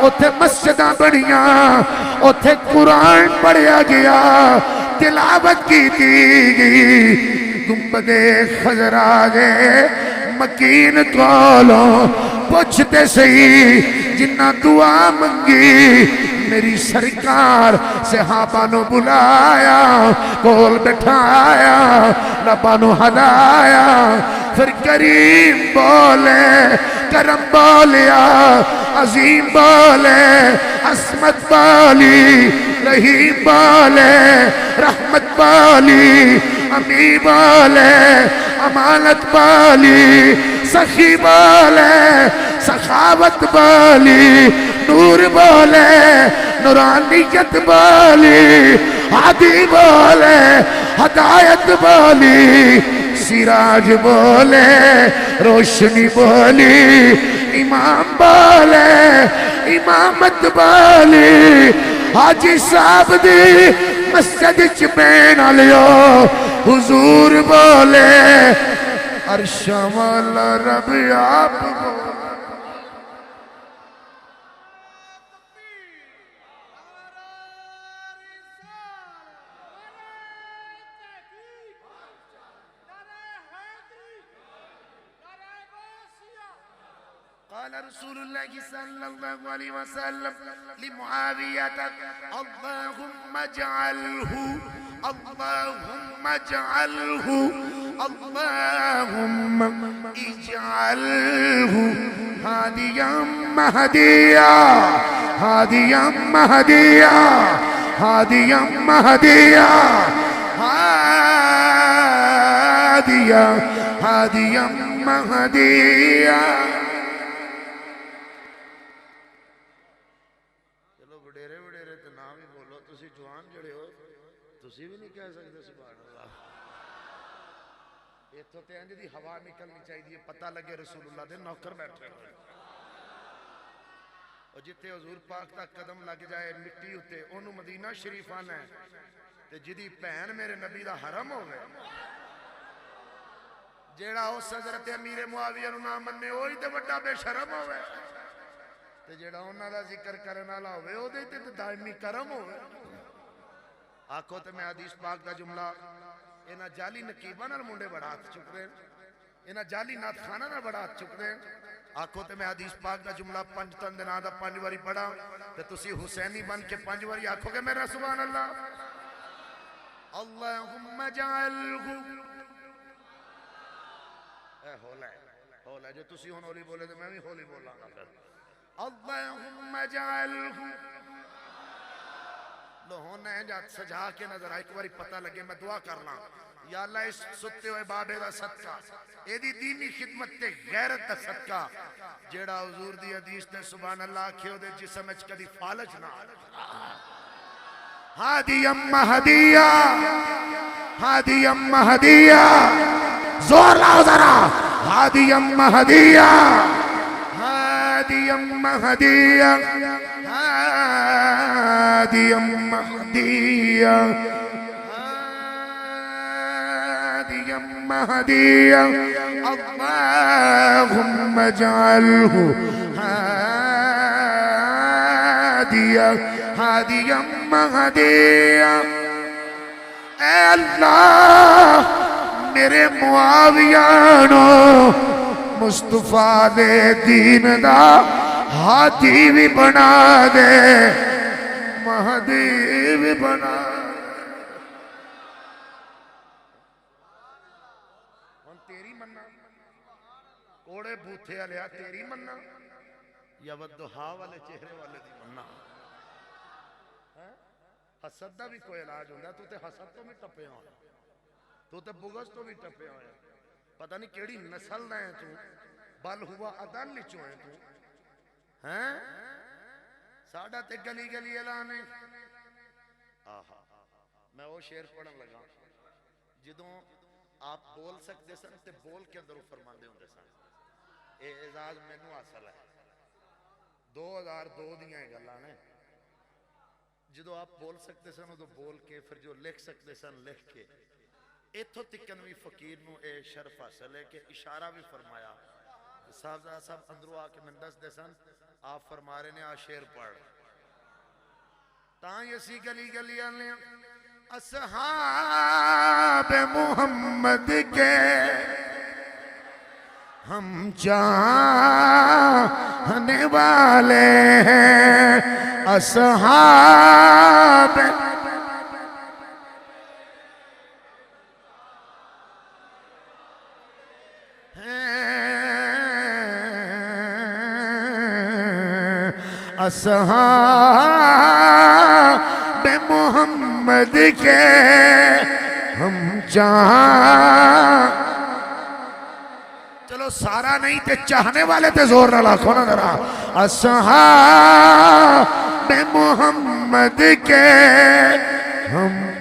اوتھے مسجداں بڑیاں، اوتھے قرآن پڑھیا گیا، تلاوت کی گئی. گنبد خضرا دے مکین کولوں پوچھتے صحیح جنہ دعا منگی میری سرکار صحابہ نو بلایا، کول بٹھایا، لبا نو ہلایا. پھر کریم بولے، کرم بولیا، عظیم بولے، عصمت بولی، رحیم بولے، رحمت بولی، امی بولے، امانت بولی، سخی بولے، سخاوت بولی، نور بولے، نورانیت بولی، ہادی بولے، ہدایت بولی، سراج بولے، روشنی بولی، امام بولے، امامت بولی. حاجی صاحب دی مسجد چ بین لیو حضور بولے، عرش والا رب آپ بولے. قال رسول الله صلى الله عليه وسلم لمعاوية اللهم اجعله اللهم اجعله اللهم اجعله هاديا مهديا هاديا مهديا هاديا مهديا هاديا هاديا مهديا. تسی بھی نہیں کہہ سکتے سبحان اللہ. یہ تو تے انج دی ہوا نکلنی چاہیے، پتہ لگے رسول اللہ دے نوکر بیٹھے ہوئے. اور جتے حضور پاک تک قدم لگ جائے مٹی ہوتے انہوں مدینہ شریف آنا ہے تے جدی پہن میرے نبی دا حرم ہو گئے. جیڑا ہو حضرت امیر معاویہ نو نہ مننے ہوئی تے وڈا بے شرم ہو گئے، تے جیڑا انہاں دا ذکر کرنا لا ہوئے او دے تے دائمی کرم ہوئے. آکھو تے میں حدیث پاک دا جملہ اینا جالی نقیبہ نال منڈے بڑا ہاتھ چک دیں، اینا جالی نات خانہ نال بڑا ہاتھ چک دیں. آکھو تے میں حدیث پاک دا جملہ 5 تن دن آدھا 5 واری پڑھا تے تسی حسینی بن کے 5 واری آکھو گے میرا سبحان اللہ. اللہم جعلہ اے ہولا ہے جو تسی ہون ہولی بولے تو میں بھی ہولی بولا گا. اللہم جعلہ ہونا ہے جات سجا کے نظر آئے ایک باری پتہ لگے میں دعا کرنا یا اللہ اس ستے ہوئے بابے دا صدقہ ایدی دینی خدمت تے غیرت دا صدقہ جیڑا حضور دی حدیث تے سبحان اللہ کھیو دے جسم اچ کدی فالج نہ ہادی امہ ہدیہ ہادی امہ ہدیہ زور لاؤ ذرا ہادی امہ ہدیہ ہادی امہ ہدیہ هادي مهدية هادي مهدية اللهم اجعله هادية هاديا مهدية. اے اللہ میرے معاویہ نو مصطفیٰ دے دین دا ہادی بھی بنا دے مہدی بھی بنا دے. ہم تیری مننا کوڑے بوتھے علیہ تیری مننا یا ودہا والے چہرے والے دی مننا. حسد دا بھی کوئی علاج ہوندہ تو تے حسد تو میں ٹپے ہونا تو بغض تو بھی ٹپے ہوئے پتہ نہیں کیڑی نسل دا ہے تو بل ہوا عدل لچو ہے تو ہیں ساڑھا تے گلی گلی اعلان ہے آہا میں وہ شعر پڑھن لگا جدوں آپ بول سکتے سن تے بول کے اندر فرما دے ہوندے سن اے اعزاز مینوں حاصل ہے 2002 دیاں گلاں نے جدوں آپ بول سکتے سن تو بول کے پھر جو لکھ سکتے سن لکھ کے ایتھوں تکن بھی فقیر نو اے شرف حاصل ہے کہ اشارہ بھی فرمایا صاحب اندروں آ کے میں دس دے سن آپ فرما رہے نے آ شعر پڑھ تاں یسی گلی گلی آنے اصحاب محمد کے ہم چاہنے والے ہیں اصحاب اصحاب محمد کے ہم چلو سارا نہیں تے چاہنے والے تے زور نہ لاکھو نا ذرا اصحاب محمد کے ہم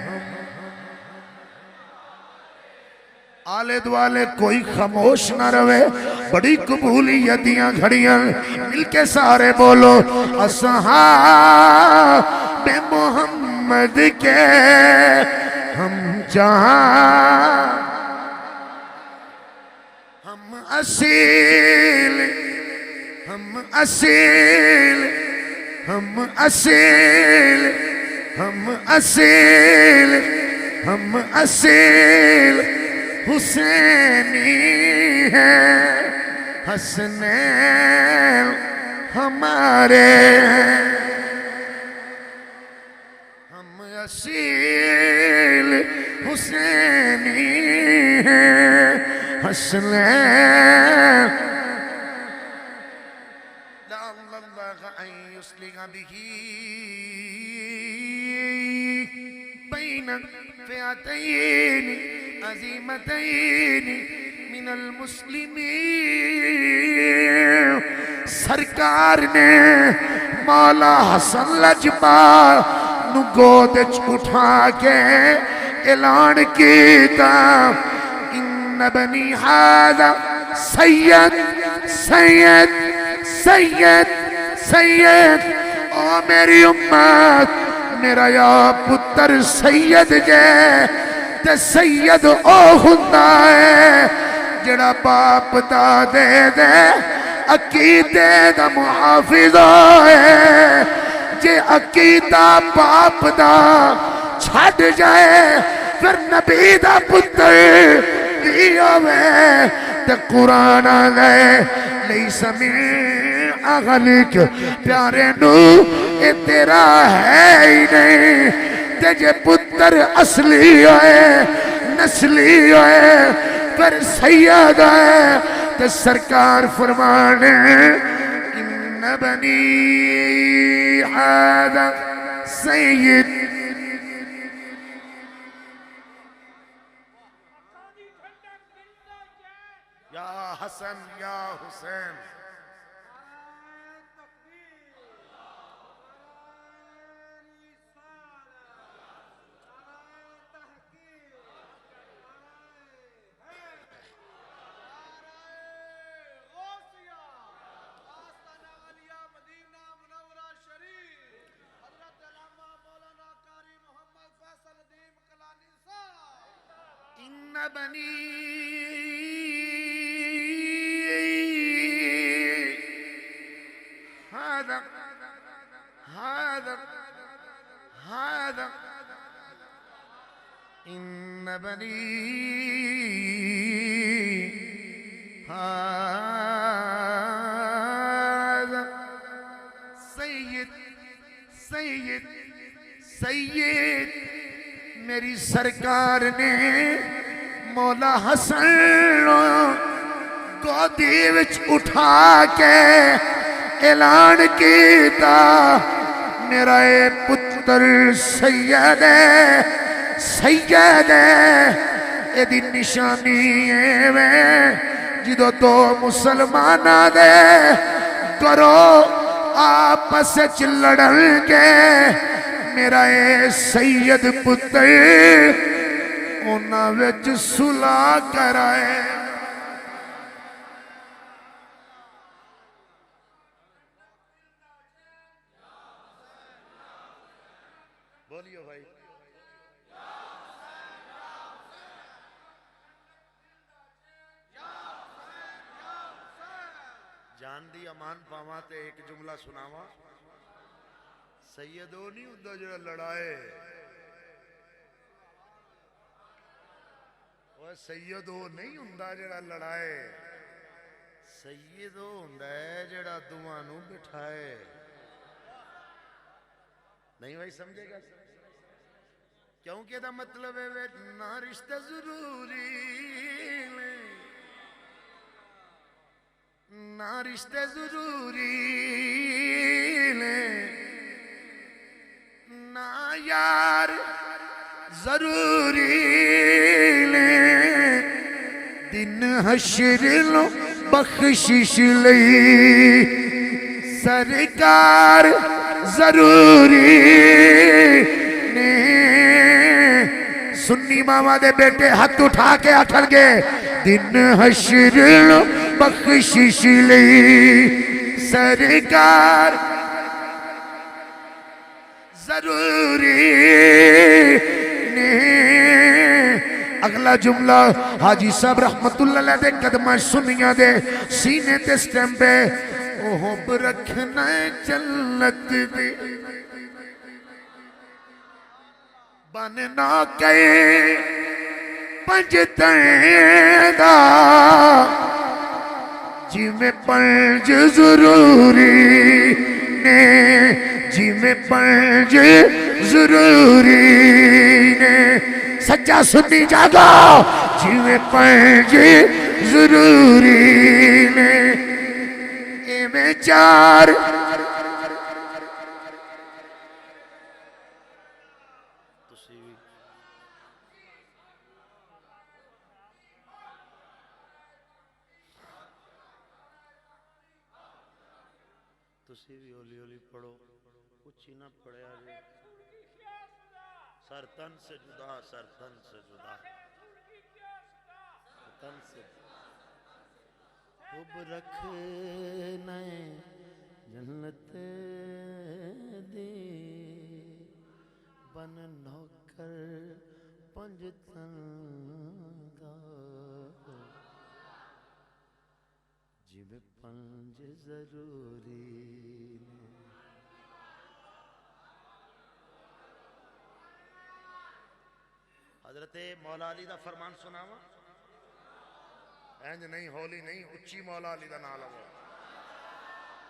آلے دوالے کوئی خاموش نہ روے بڑی قبولیتیاں گھڑیاں مل کے سارے بولو اصحاب محمد کے ہم ہم اصیل ہم اصیل ہم اصیل ہم اصیل ہم اصیل حسینی ہے حسنین ہمارے ہم اصیل حسینی ہیں حسنین لعل اللہ ان یصلح به بین فئتین عظیمتین من المسلمین سرکار نے مولا حسن لجپال نو گودچ اٹھا کے اعلان کیتا ان بنی ھذا سید سید سید سید او میری امت میرا یا پتر سید جے تے سید او ہوندا ہے جڑا باپ دا دے دے عقیدے دا محافظ ہے جے عقیدہ باپ دا چھڑ جائے پھر نبی دا پتر بھی ہوئے تے قرآن آگئے لیس من اغلق پیارے نو اے تیرا ہے ہی نہیں تجھے پتر اصلی ہوئے نسلی ہوئے پر سید ہے تو سرکار فرمانے ان بنی ھذا سید یا حسن یا حسین ان بنی ھذا ان بنی ھذا سید سید سید میری سرکار نے مولا حسن گودی وچ اٹھا کے اعلان کیتا میرا اے پتر سید ہے سید ہے یہ دی نشانی ہے جدو تو مسلمانہ دے کرو آپس لڑن کے میرا اے سید پتر انہاں وچ صلح کرائے بولیو بھائی جان دی امان پاواں تے ایک جملہ سناواں سیدو نہیں ہوندا جڑا لڑائے وہ سیدو نہیں ہوندا جڑا لڑائے سیدو ہوندا ہے جڑا دوواں نوں بٹھائے نہیں بھائی سمجھے گا کیونکہ دا مطلب ہے نہ رشتہ ضروری نہ رشتے ضروری نہ یار ضروری دن حشر لو بخشش لئی سرکار ضروری سنی ماما دے بیٹے ہاتھ اٹھا کے اٹھل گے دن حشر لو بخشش لئی سرکار ضروری اگلا جملہ حاجی صاحب رحمت اللہ علیہ دے قدمہ سنیاں دے سینے تے سٹیم پہ اوہب رکھنا جنت دے بننا کئے پنجتیں دا جی میں پنج ضروری نے جی میں پنج ضروری نے سچا سنی جاگا جی میں پنج ضروری نے اے میں چار تسی بھی اولی اولی پڑھو کچھ ہی نہ پڑھے آجے سر تن سے جدا سر تن سے جدا تن سے خوب رکھنا جنت دی بن نوکر پنج تنگا جب پنج ضروری حضرت مولا علی دا فرمان سناوا اینج نہیں ہولی نہیں اچھی مولا علی دا نام لو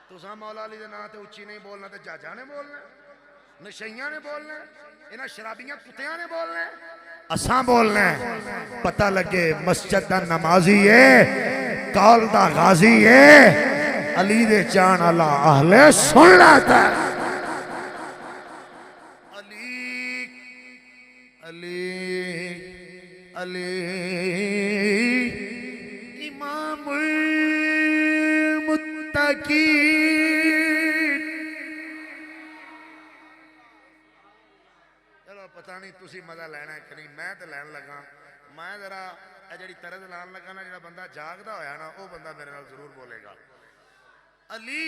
تساں مولا علی دا نام تے اچھی نہیں بولنا تے جاجا نے بولنا نشیاں نے بولنا انہاں شرابیاں کتیاں نے بولنا اساں بولنا پتہ لگے مسجد دا نمازی ہے کال دا غازی ہے علی دے جان اللہ اہلِ سنت علی علی علی امام المتقین چلو پتہ نہیں تسی مزہ لینا ہے کہ نہیں میں تے لین لگا میں ذرا جڑی طرز لان لگا نا جڑا بندہ جاگدا ہویا نا وہ بندہ میرے نال ضرور بولے گا علی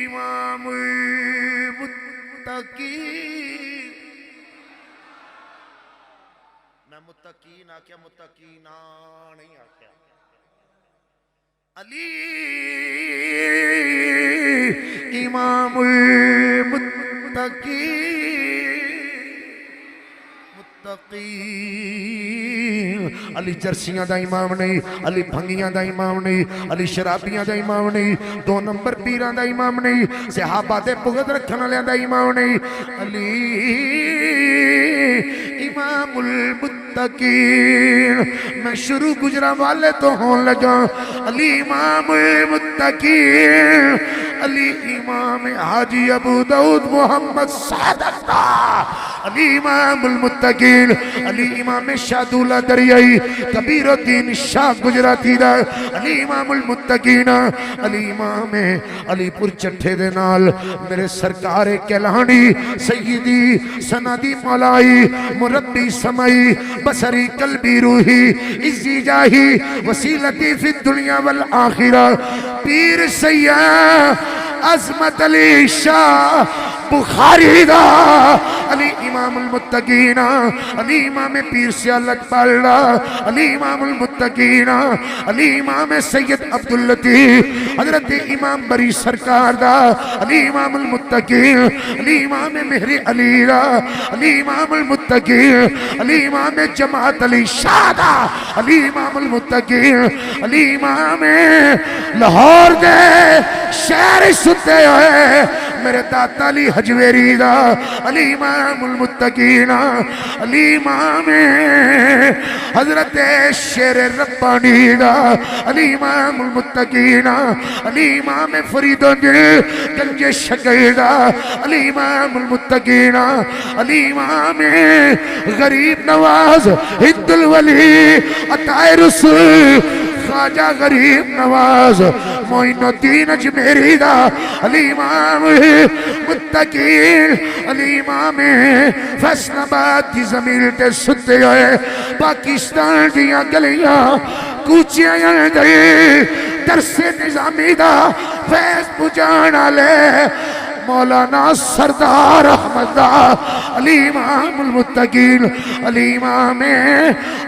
امام المتقین میں متقین آکیا متقینا نہیں آکیا علی امام المتقین متقین علی جرسیاں دا امام نہیں علی بھنگیاں دا امام نہیں علی شرابیاں دا امام نہیں دو نمبر پیران دا امام نہیں صحابہ دے بغض رکھنا لیاں دا امام نہیں علی امام المتقین. میں شروع گجرانوالے تو ہون لگا. علی امام المتقین، علی امام حاجی ابو داؤد محمد صادق دا، علی امام المتقین، علی امام شاہ دولہ دریائی کبیر الدین شاہ گجراتی دا، علی امام المتقین، علی امام علی پور چٹھے دے نال میرے سرکار کیلانی سیدی سندی مولائی مربی سمائی بصری قلبی روحی عزی جاہی وسیلتی فی الدنیا والآخرہ پیر سید عظمت علی شاہ بخاری دا، علی امام المتقین، علی امام پیر سیالت پاللہ، علی امام المتقین، علی امام سید عبداللطیف حضرت امام بری سرکار دا، علی امام المتقین، علی امام مہر علی دا، علی امام المتقین، علی امام جماعت علی شاہ دا، علی امام المتقین، علی امام لاہور دے شہر ستے ہوئے میرے داتا علی حجویری دا، علی امام المتقین، علی امام حضرت شیر ربانی دا، علی امام المتقین، علی امام فرید گنج شکر دا، علی امام المتقین، علی امام غریب نواز ہند الولی عطائے رسول خواجہ غریب نواز معین الدین اجمیری دا، علی امام متقین، علی امام فیصل آباد دی زمین تے ستے ہوئے پاکستان دیاں گلیاں کوچیاں اندر درس نظامی دا فیض پجانا لے مولانا سردار احمد دا، علی امام المتقین، علی امام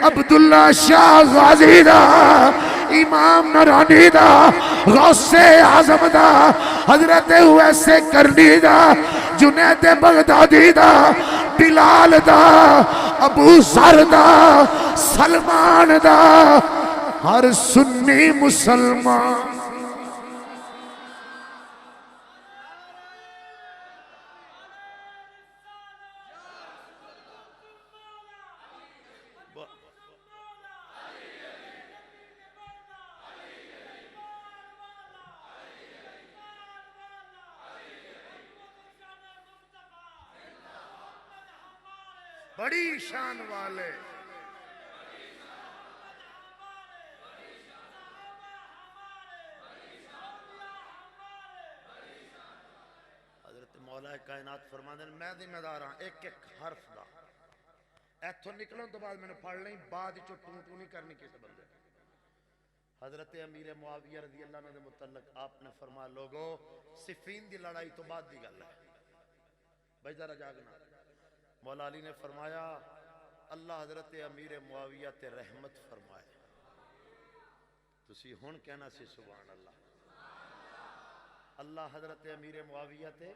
عبداللہ شاہ غازی دا، امام نورانی دا، غوث اعظم دا، حضرت اویس کرنی دا، جنید بغدادی دا، بلال دا، ابو ذر دا، سلمان دا، ہر سنی مسلمان بڑی شان والے حضرت مولا کائنات فرماندے ہیں میں ذمہ دار ہاں ایک ایک حرف دا ایتھوں نکلوں تو بعد میں نے پڑھ لیں بعد چو ٹوں نہیں کرنی کسی بندے. حضرت امیر معاویہ رضی اللہ عنہ دے متعلق آپ نے فرمایا لوگو صفین دی لڑائی تو بعد دی گل ہے بھائی ذرا جاگنا. مولا علی نے فرمایا اللہ حضرت امیر معاویہ تے رحمت فرمائے. تسی ہن کہنا سی سبحان اللہ. اللہ حضرت امیر معاویہ تے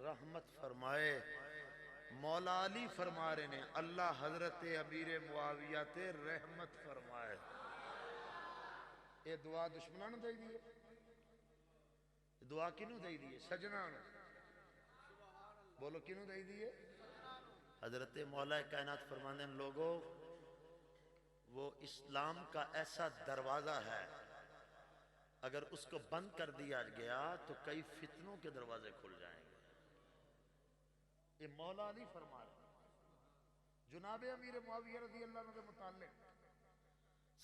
رحمت فرمائے. مولا علی فرما رہے نے اللہ حضرت امیر معاویہ تے رحمت فرمائے. یہ دعا دشمنان دے دیئے دعا کنوں دے دیئے سجنان بولو کنوں دے دیئے. حضرت مولا کائنات فرمانے ہیں لوگوں وہ اسلام کا ایسا دروازہ ہے اگر اس کو بند کر دیا گیا تو کئی فتنوں کے دروازے کھل جائیں گے. یہ مولا علی فرما رہے ہیں جناب امیر معاویہ رضی اللہ عنہ کے متعلق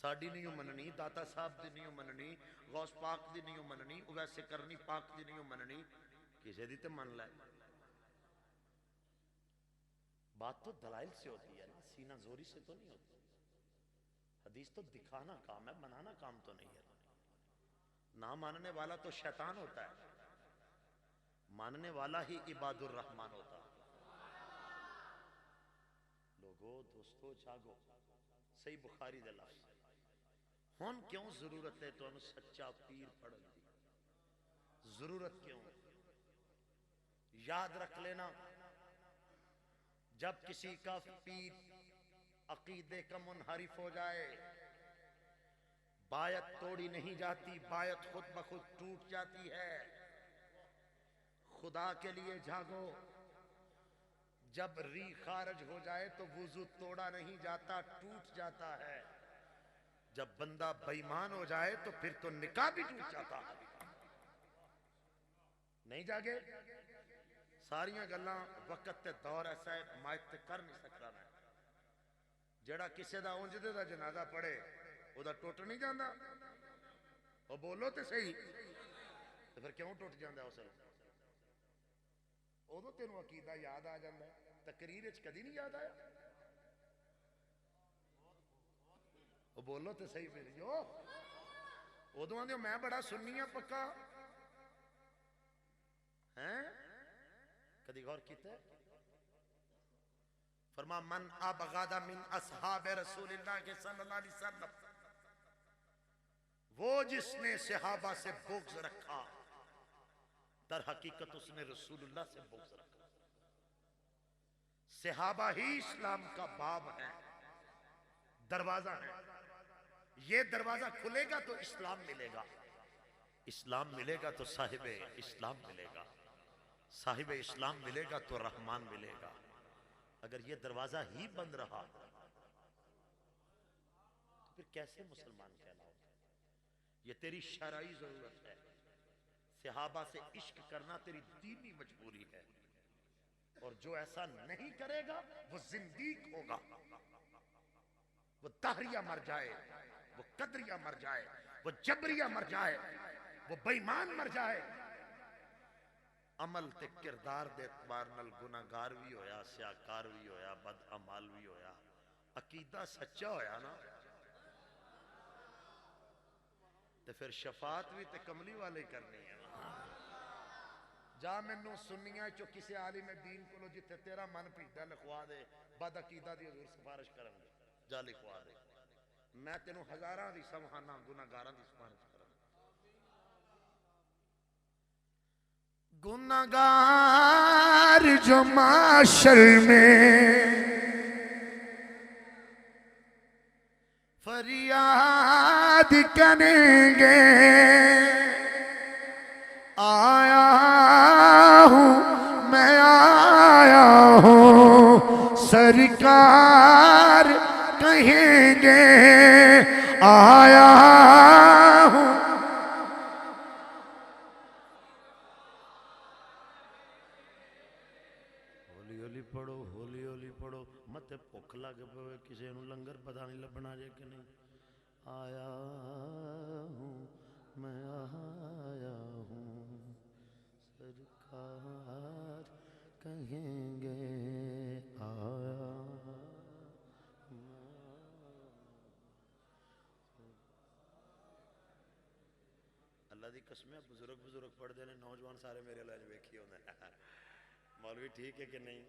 ساڑی نہیں مننی داتا صاحب دی نہیں مننی غوث پاک دی نہیں مننی اویس کرنی پاک دی نہیں مننی کسے دی تے من لائے. بات تو دلائل سے ہوتی ہے نا سینہ زوری سے تو نہیں ہوتی. حدیث تو دکھانا کام ہے بنانا کام تو نہیں ہے. نہ ماننے والا تو شیطان ہوتا ہے ماننے والا ہی عباد الرحمن ہوتا ہے. لوگو دوستو جاگو صحیح بخاری دے لفظ ہون کیوں ضرورت ہے تو انہوں سچا پیر پڑھن دی ضرورت کیوں یاد رکھ لینا. جب کسی کا پیر عقیدے کا منحرف ہو جائے بایت توڑی نہیں جاتی بایت خود بخود ٹوٹ جاتی ہے. خدا کے لیے جاگو جب ری خارج ہو جائے تو وضو توڑا نہیں جاتا، ٹوٹ جاتا ہے۔ جب بندہ بے ایمان ہو جائے تو پھر تو نکاح بھی ٹوٹ جاتا ہے۔ نہیں جاگے ساریاں گلاں وقت تے دور ایسا ہے مائت تے کر نہیں سکتا میں۔ جڑا کسے دا اونجدے دا جنازہ پڑے او دا ٹوٹ نہیں جاندہ؟ او بولو تے صحیح، تو پھر کیوں ٹوٹ جاندہ اسے؟ او تو تینوں عقیدہ یاد آ جاندہ ہے، تقریر اچ کدی نہیں یاد آیا؟ او بولو تے صحیح پھر جو او دو آندھے میں بڑا سنی ہوں پکا ہیں، کدی غور کیتے؟ فرما من ابغض من اصحاب رسول اللہ کے صلی اللہ علیہ وسلم، وہ جس نے صحابہ سے بغض رکھا در حقیقت اس نے رسول اللہ سے بغض رکھا۔ صحابہ ہی اسلام کا باب ہے، دروازہ ہے۔ یہ دروازہ کھلے گا تو اسلام ملے گا، اسلام ملے گا تو صاحب اسلام ملے گا، صاحب اسلام ملے گا تو رحمان ملے گا۔ اگر یہ دروازہ ہی بند رہا تو پھر کیسے مسلمان کہلاؤ؟ یہ تیری شرعی ضرورت ہے، صحابہ سے عشق کرنا تیری دینی مجبوری ہے، اور جو ایسا نہیں کرے گا وہ زندیق ہوگا، وہ دہریہ مر جائے، وہ قدریہ مر جائے، وہ جبریہ مر جائے، وہ بے ایمان مر جائے۔ عمل تے کردار دے اعتبار نال گناہگار بھی ہویا، سیاکار بھی ہویا، بد عمال بھی ہویا، عقیدہ سچا ہویا نا تے پھر شفاعت بھی تے کملی والے کرنی ہے نا۔ جا منو سنیاں چو کسی عالم دین کو لو جتے تیرا من پیدا لکھوا دے، بد عقیدہ دی حضور سفارش کرن دے، جا لکھوا دے، میں تینوں ہزاراں دی سمحانا گناہگاراں دی سفارش کرن۔ گناہگار جو معاشر میں فریاد کریں گے، آیا ہوں میں آیا ہوں سرکار کہیں گے، آیا ہوں۔ ہولی ہولی پڑھو مت بھوک لگ پے کسی نو لنگر پتہ نہیں لبنا جے کہ نہیں۔ آیا ہوں میں آیا ہوں سرکار کہیں گے، آیا اللہ دی قسم ہے۔ بزرگ پڑھ دے نے، نوجوان سارے میرے لائج ویکھی ہوندے ہیں۔ مولوی ٹھیک ہے کہ نہیں؟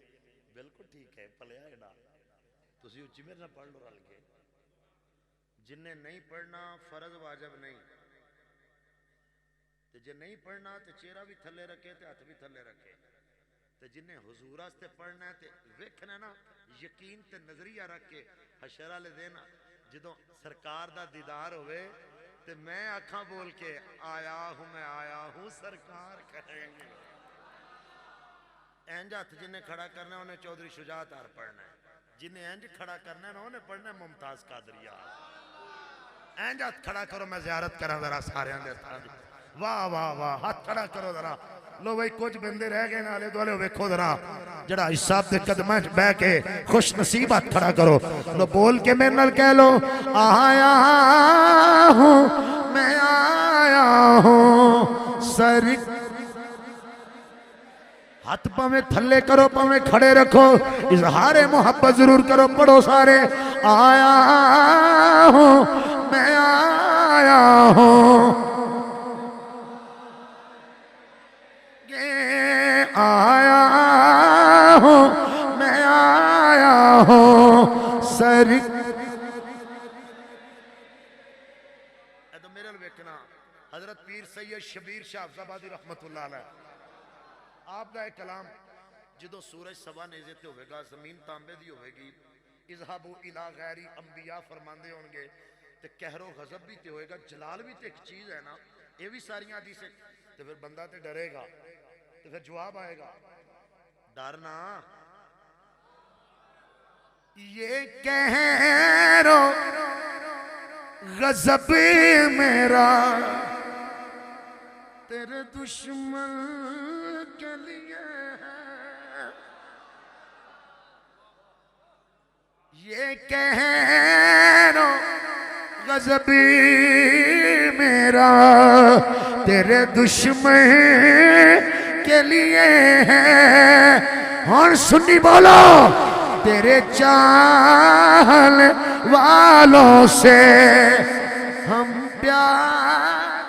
بالکل ٹھیک ہے، پلیا ایڈا تسی اچھی میرے نہ پڑھ لو رل کے۔ جن نے نہیں پڑھنا فرض واجب نہیں، تے جن نہیں پڑھنا تے چہرہ بھی تھلے رکھے تے ہاتھ بھی تھلے رکھے، تے جن نے حضور واسطے پڑھنا ہے تے ویکھنا نا یقین تے نظریہ رکھ کے حشر والے دن جدوں سرکار دا دیدار ہوئے تے میں آنکھاں بول کے آیا ہوں سرکار کہیں گے۔ اینج ہاتھ جن نے کھڑا کرنا ہے انہیں چودھری شجاعت آر پڑھنا ہے، جنہیں اینج کھڑا کرنا ہے انہیں پڑھنا ہے ممتاز قادریہ۔ اینج ہاتھ کھڑا کرو میں زیارت کرا ذرا سارے اندر تھا۔ واہ واہ واہ، ہاتھ کھڑا کرو ذرا۔ لو بھئی کچھ بندے رہ گئے نالے دوالے ویکھو ذرا، جڑا حساب دے قدمہ بہ کے خوش نصیب ہاتھ کھڑا کرو۔ لو بول کے میرے نال کہہ لو، آیا ہوں میں آیا ہوں سرکار۔ ہاتھ پاویں تھلے کرو پاویں کھڑے رکھو، اظہار محبت ضرور کرو، پڑھو سارے۔ آیا ہوں میں آیا ہوں، آیا ہوں میں آیا ہوں سرکار۔ اے تو میرے ویکھنا حضرت پیر سید شبیر شاہ زبادی رحمت اللہ علیہ آپ دا ایک کلام جدو سورج سوا نیزے تے ہوئے گا، زمین تانبے دی ہوئے گی، اذهبوا الى غیری انبیاء فرماندے ہونگے، تے قہر و غضب بھی تے ہوئے گا، جلال بھی تے ایک چیز ہے نا، یہ بھی ساریاں حدیثیں، تے پھر بندہ تے ڈرے گا، تے پھر جواب آئے گا، ڈرنا یہ کہہ رو غضب میرا تیرے دشمن کے لیے ہے، یہ کہہ رو غضب میرا تیرے دشمن کے لیے ہے، اور سنی بولو تیرے چاہنے والوں سے ہم پیار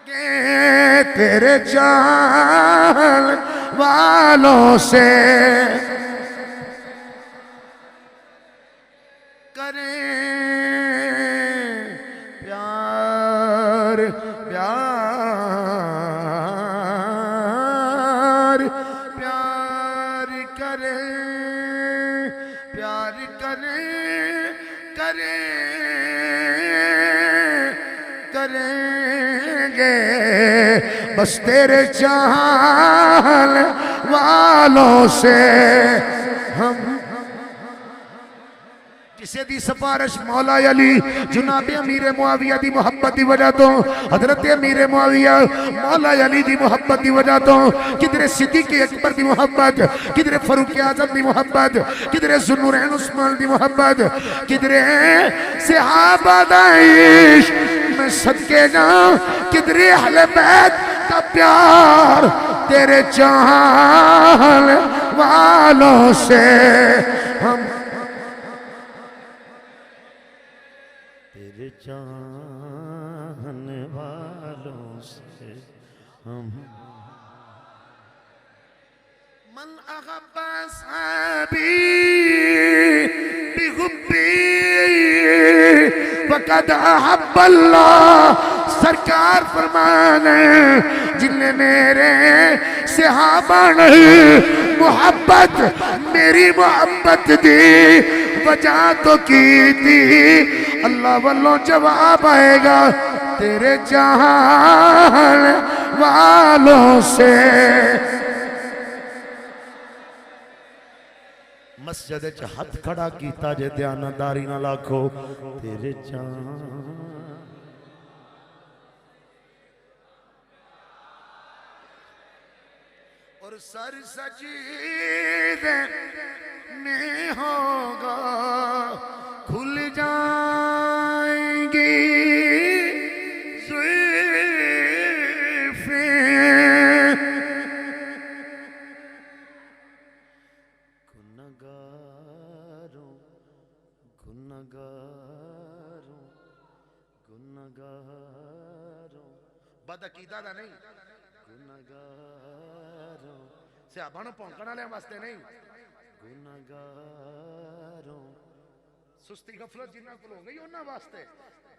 گے، تیرے چاہنے والوں سے کریں پیار، پیار پیار کریں، پیار کریں، کریں گے بس تیرے چاہنے والوں سے ہم، جسے دی سفارش مولا علی جناب امیر معاویہ دی محبت دی وجہ تو، حضرت امیر معاویہ مولا علی دی محبت دی وجہ تو، کدھر صدیق اکبر دی محبت، کدھر فاروق اعظم دی محبت، کدھر ذوالنورین عثمان دی محبت، کدھر صحابہ دا عشق میں صدقے جاؤں، کدھر اہل بیت کا پیار تیرے چاہنے والوں سے ہم، تیرے چاہنے والوں سے ہم، من احب اصحابی بحبی فقد احب اللہ، سرکار فرمانے جن نے میرے صحابہ نہیں محبت میری محبت دی وجہ تو کی تھی، اللہ والوں جواب آئے گا تیرے چاہنے والوں سے، مسجد چ ہاتھ کھڑا کیتا جے دیانتداری نہ لاکھو تیرے اور سر سجیدے میں ہوگا کھل جائیں گی زلفیں، گنہگاروں گنہگاروں گنہگاروں بدعقیدہ دا نہیں، گنہگاروں صحابانوں پونکنا لے واسطے نہیں، گنہگاروں سستی غفلت جنہ کو لو گئی انہا واسطے،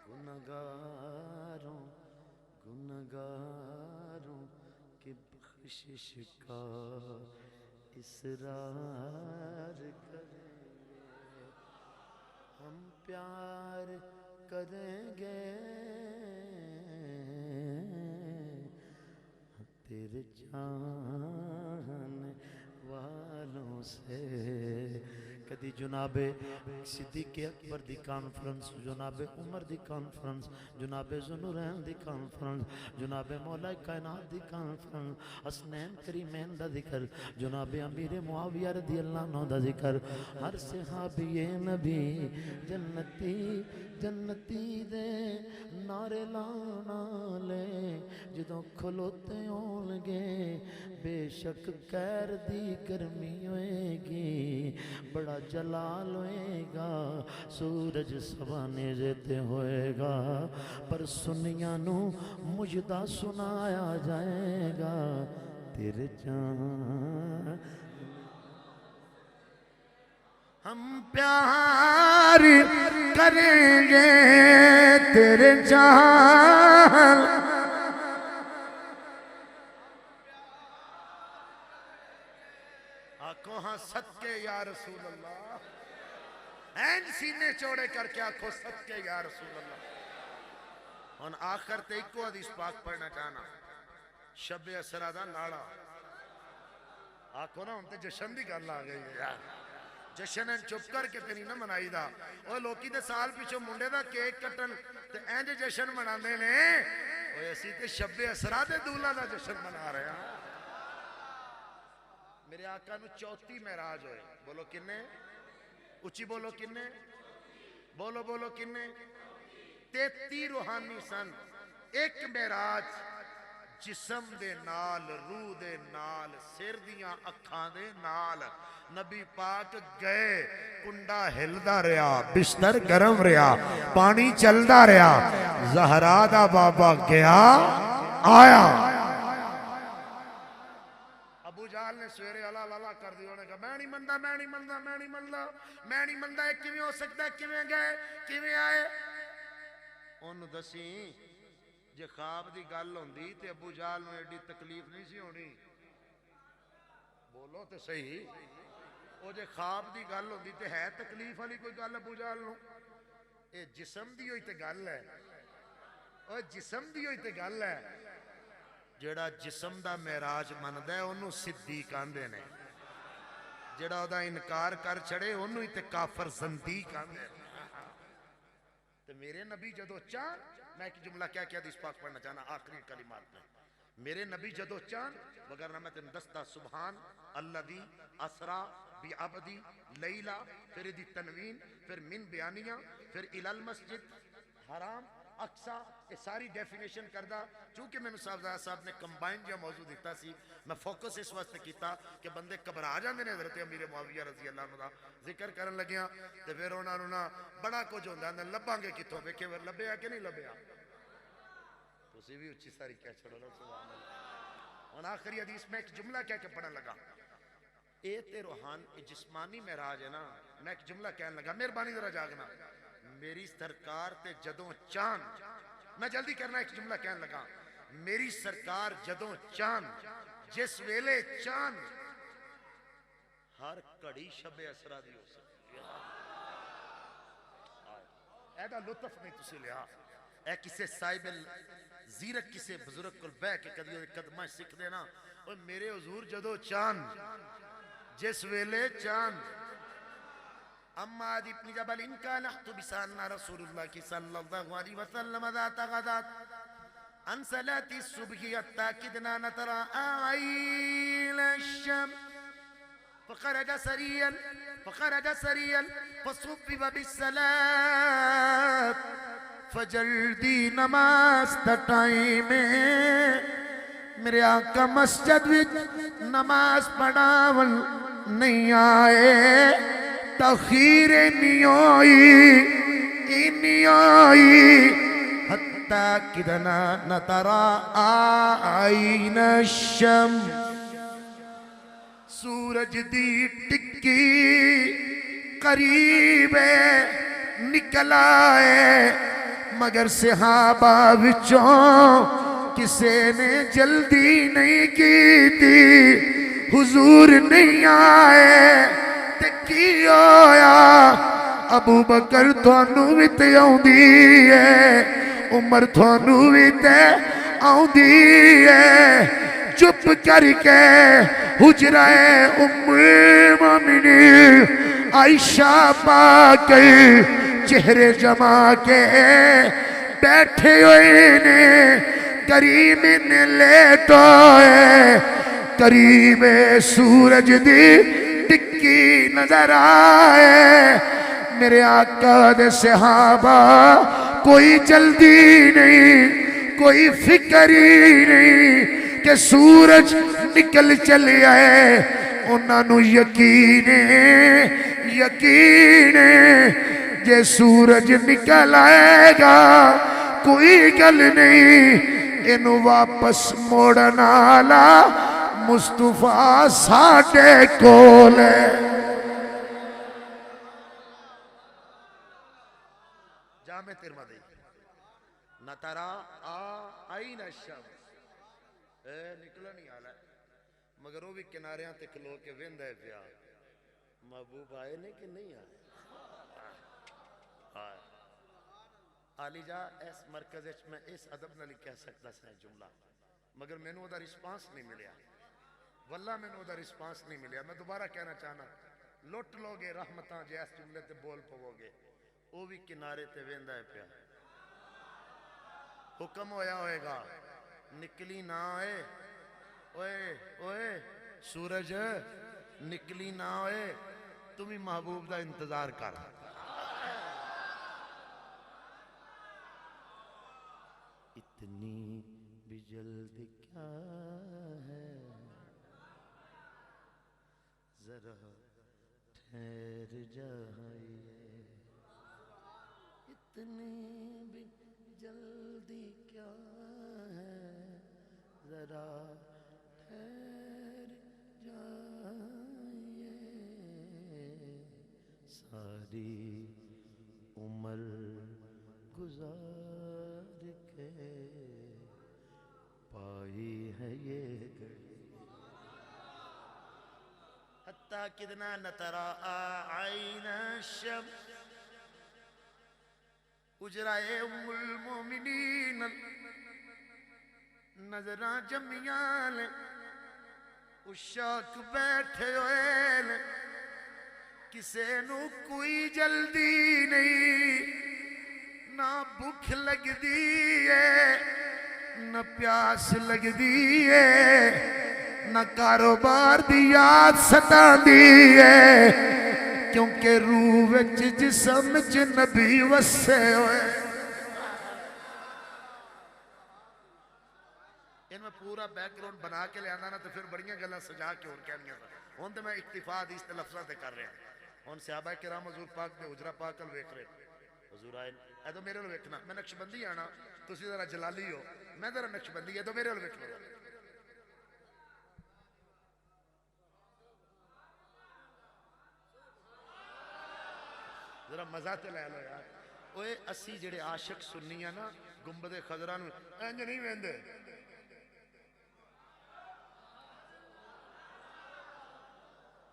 گنہگاروں گنہگاروں کی بخشش کا اصرار کریں گے، ہم پیار کریں گے تیرے چاہنے والوں سے، کدی جناب صدیق اکبر دی کانفرنس، جناب عمر دی کانفرنس، جناب ذوالنورین دی کانفرنس، جناب مولا کائنات دی کانفرنس، حسنین کریمین دا ذکر، جناب امیر معاویہ رضی اللہ عنہ دا ذکر، ہر صحابی نبی جنتی جنتی دے نعرے لانا لے، جدوں کھلوتے ہون گے بے شک کیر دی گرمی ہوئے گی، بڑا جلال ہوئے گا، سورج سوانے جیتے ہوئے گا، پر سنیاں نو مجدہ سنایا جائے گا تیرے جان، ہم پیار کریں گے تیرے جان، آنکھوں ہاں صدقے یا رسول اللہ، این سینے چوڑے کر کے آنکھوں صدقے یا رسول اللہ، اور آخر تے ایک کو حدیث پاک پڑھنا چاہنا، شب اسرا دا ناڑا، آنکھوں نا ہم تے جشن دی گل آ گئی ہے یار، جشن چپ کر کے نہیں نہ منائی دا وہ لوکی دے سال پیچھو منڈے دا کیک کٹن تے اینج جشن منا دے نے وہ اسی تے شب اسرا دے دولہ دا جشن منا رہے ہیں میرے آقا نو 34 معراج ہوئے بولو کنے اچھی بولو کنے بولو بولو کنے 33 روحانی سن ایک معراج جسم دے نال روح دے نال سر دیاں اکھاں دے نال نبی پاک گئے کنڈا ہلدا رہا بستر گرم رہا پانی چلدا رہا زہرا دا بابا گیا آیا ابو جہل نے سویرے اللہ اللہ کر دی انہوں نے کہا میں نہیں مندہ میں نہیں مندہ میں نہیں مندہ میں نہیں مندہ ایک کیویں ہو سکتا ہے کیویں گئے کیویں آئے انہوں دسیں جے خواب دی گل ہوندی تے ابو جہل نے ایڈی تکلیف نہیں سی ہونی بولو تے صحیح وہ جے خواب دی گل ہوندی تے ہے تکلیف والی کوئی گل ابو جہل نو اے جسم دی ہوئی تے گل ہے او جسم دی ہوئی تے گل ہے جڑا جسم دا معراج مندا ہے اونوں صدیق آندے نے جڑا او دا انکار کر چھڑے اونوں ہی تے کافر زندیق آندے نے تے میرے نبی جدو چاند میں ایک جملہ کیا حدیث پاک پڑھنا چاہنا آخری کلمات میں میرے نبی جدو چاند وگرنہ میں تن دستا سبحان الذی اسرا بعبدی لیلہ پھر دی تنوین پھر من بیانیہ پھر الی المسجد حرام اقصا یہ ساری ڈیفینیشن کردہ چونکہ میں صاحب صاحب نے کمبائن جو موضوع دیتا سی میں فوکس اس واسطے کیتا کہ بندے گھبرا جاندے نے حضرت امیر معاویہ رضی اللہ عنہ ذکر کرن لگیاں تے پھر انہاں نوں نا بڑا کچھ ہوندا ہے لباں گے کتھوں ویکھے لبیا کہ نہیں لبیا تسی بھی اچھی ساری کہہ چھڑو نا سبحان اللہ ہن آخری حدیث میں ایک جملہ کہہ کے پڑھن لگا اے تے روحان جسمانی معراج ہے نا میں ایک جملہ کہنے لگا مہربانی ذرا جاگنا میری سرکار تے جدوں چاند میں جلدی کرنا ایک جملہ کہنے لگا میری سرکار جدوں چاند جس ویلے چاند ہر کڑی شب اسرا دی ہو سکتی ایڈا لطف نہیں تسی لیا اے کسے صاحب زیرک کسے بزرگ کل بے کے قدمہ سکھ دینا اور میرے حضور جدو چاند جس ویلے چاند اما عدی ابن جبل ان کا نحت بساننا رسول اللہ کی صلی اللہ علیہ وسلم ذات غدات ان صلاة الصبح يتاكدنا نترى آعين الشم فخرج سريا فصفف بالصلاة فجلدی نماز تا ٹائم میرے آقا مسجد وچ نماز پڑھاون نہیں آئے تخیر نہیں آئی حتیٰ کدنا نترا آئین الشم سورج دی ٹکی قریب نکل آئے مگر صحابہ وچوں کسے نے جلدی نہیں کی تھی حضور نہیں آئے تے کی آیا ابو بکر تھانوں بھی تے آؤندی ہے عمر تھانوں بھی تے آؤندی ہے چپ کر کے حجرہ ام مومنین عائشہ پاک چہرے جما کے بیٹھے ہوئے نے کریم نے لیٹوئے قریب سورج دی ٹکی نظر آئے میرے آقا دے صحابہ کوئی جلدی نہیں کوئی فکر ہی نہیں کہ سورج نکل چلے آئے انہاں نو یقین جے سورج نکل آئے گا کوئی گل نہیں انہوں واپس موڑنا لا مصطفیٰ ساڑھے کولے جامع ترمذی نترا آئین الشم نکلا نہیں آلہ مگر وہ بھی کناریاں تے کھلو کے وند ہے پیا محبوب آئے نہیں کہ نہیں آئے آلی جا اس مرکز میں اس عدب نہ کہہ سکتا سا جملہ مگر میں نے وہ دا رسپانس نہیں ملیا واللہ میں نے وہ دا رسپانس نہیں ملیا میں دوبارہ کہنا چاہنا لٹ لو گے رحمتاں جیس جملے تے بول پو گے وہ بھی کنارے تے ویندا ہے پیا حکم ہویا ہوئے گا نکلی نہ ہوئے اوئے سورج نکلی نہ ہوئے تمہیں محبوب دا انتظار کر اتنی بھی جلد کیا ہے ذرا ٹھہر جائیے اتنی بھی جلدی کیا ہے ذرا ٹھہر جائیے ساری عمر گزار کے پائی ہے یہ گھڑی حتیٰ کدنا نتراء عین الشمس اجرائے ام المومنین نظران جمیال اشاک بیٹھے ہوئے کسے نو کوئی جلدی نہیں نہ بھوک لگ دیئے نہ پیاس لگ دیئے نہ کاروبار دی یاد ستا دیئے کیونکہ روح وچ جسم چ نبی وسے ہوئے ان میں پورا بیک گراؤنڈ بنا کے لے آنا نا تو پھر بڑیاں گلاں سجا کے اور کہنیاں ہوں تو میں اکتفا حدیث تے لفظاں تے کر رہا ہوں صحابہ کرام حضور پاک دے حجرہ پاک ال ویکھ رہے حضور آئے اے تو میرے ال ویکھنا میں نقشبندی آنا تسی ذرا جلالی ہو میں ذرا نقشبندی ہے تو میرے ال ویکھنا ذرا مزہ تے لے لو یار اوے اسی جڑے عاشق سنی ہیں نا گنبد خضرا نو انج نہیں ویندے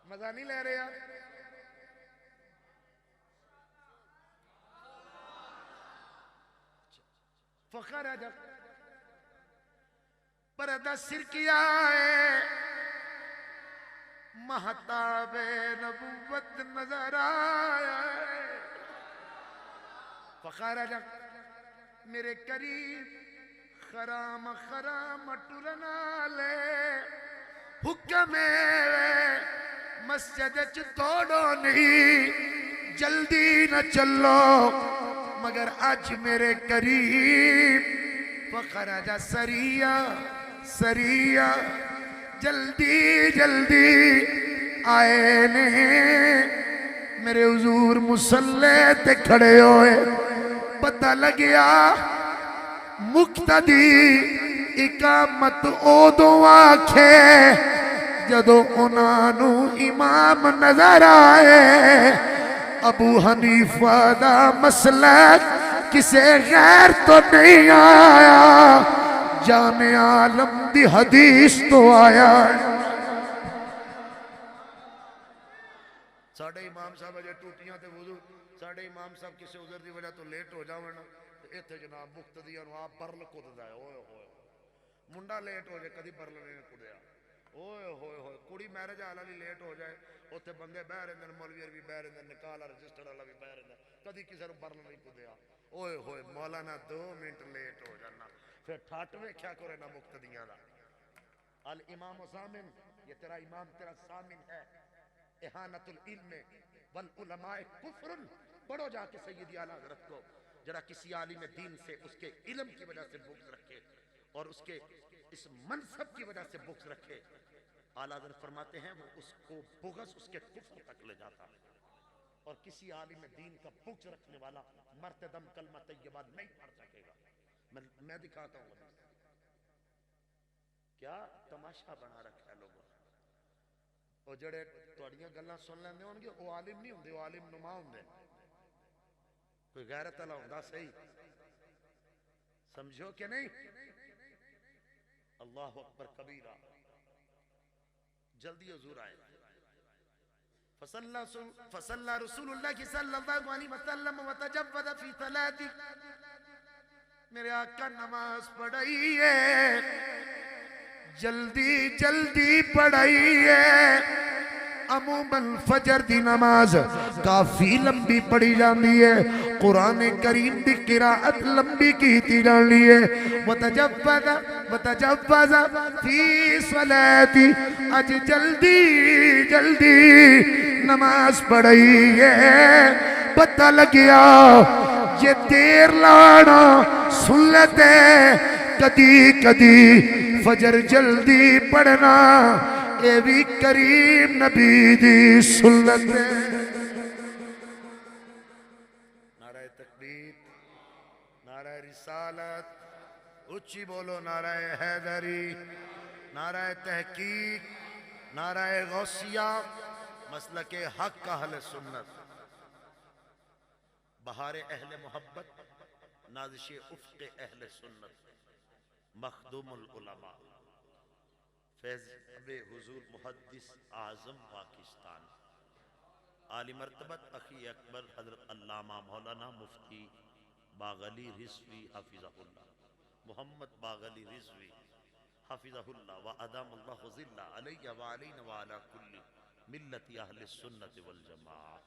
مزہ نہیں لے رہے یار فخر ہے جب پردہ سر کیا ہے مہتاب نبوت نظر آیا ہے فخر ہے جب میرے قریب خرام خرام ٹرنا لے حکم مسجد چ توڑو نہیں جلدی نہ چلو مگر آج میرے قریب فخرج سریہ جلدی جلدی آئے نے میرے حضور مصلی تے کھڑے ہوئے پتہ لگیا مقتدی اقامت اودوں آکھے جدو انہوں امام نظر آئے ابو حنیفہ دا مسلک کسے غیر تو نہیں آیا جان عالم دی حدیث تو آیا ساڑھے امام صاحب اجے ٹوٹیاں تے وضو ساڑھے امام صاحب کسے عذر دی وجہ تو لیٹ ہو جاونا ایتھے جناب مقتدیاں نو آپ برل کود دا ہے اوئے ہوئے منڈا لیٹ ہو جائے کدی برل نہیں کودیا اوئے ہوئے ہوئے کڑی میرج آلا لی لیٹ ہو جائے اوتے بندے بہ رہے ہیں مولویر بھی بہ رہے ہیں نکالا رجسٹر والا بھی بہ رہے ہیں کدی کسی نے برل نہیں کودیا اوئے ہوئے مولانا 2 منٹ لیٹ ہو جانا پھر ٹھاٹ ویکھیا کرے نا مقتدیاں دا الامام سامن یہ تیرا امام تیرا سامن ہے احانت العلم والعلماء کفر پڑھو جا کے سیدی اعلیٰ حضرت کو جڑا کسی عالم دین سے اس کے علم کی وجہ سے بغض رکھے اور اس کے اس منصب کی وجہ سے بغض رکھے اعلیٰ حضرت فرماتے ہیں وہ اس کو بغض اس کے کفر تک لے جاتا ہے اور کسی عالم دین کا بغض رکھنے والا مرتدم کلمہ طیبہ نہیں پڑھ سکے گا میں دکھاتا ہوں کیا تماشا بنا رکھا ہے لوگوں وہ جڑے توڑیاں گلاں سن لیندے ہوں گے وہ عالم نہیں ہوندے وہ عالم نما ہوندے کوئی غیرت اللہ ہوندہ صحیح سمجھو کہ نہیں اللہ اکبر کبیرہ جلدی حضور آئے فصلى رسول اللہ صلی اللہ علیہ وسلم وتجود فی ثلاث میرے آقا نماز پڑھائی ہے جلدی جلدی پڑھائی ہے عموماً فجر دی نماز کافی لمبی پڑھی جاندی ہے، قرآن کریم دی قراءت لمبی کیتی جاندی ہے۔ وتجوز فی صلاتی، اج جلدی جلدی نماز پڑھی ہے، پتہ لگیا یہ دیر لانا سنت ہے، کدی کدی فجر جلدی پڑھنا اے بھی کریم نبی دی سنت ہے۔ نعرہ تکبیر، نعرہ رسالت، اچھی بولو نعرہ حیدری، نعرہ تحقیق، نعرہ غوثیہ، مسلک حق اہل سنت، بہار اہل محبت، نازش افق اہل سنت، مخدوم العلماء، فیض حضور محدث اعظم پاکستان، عالی مرتبت اخی اکبر حضرت علامہ مولانا مفتی باغلی رضوی حفظہ اللہ، محمد باغلی رضوی حفظہ اللہ وادام اللہ ظلہ علیہ وعلینا وعلا کل ملت اہل السنت والجماعہ،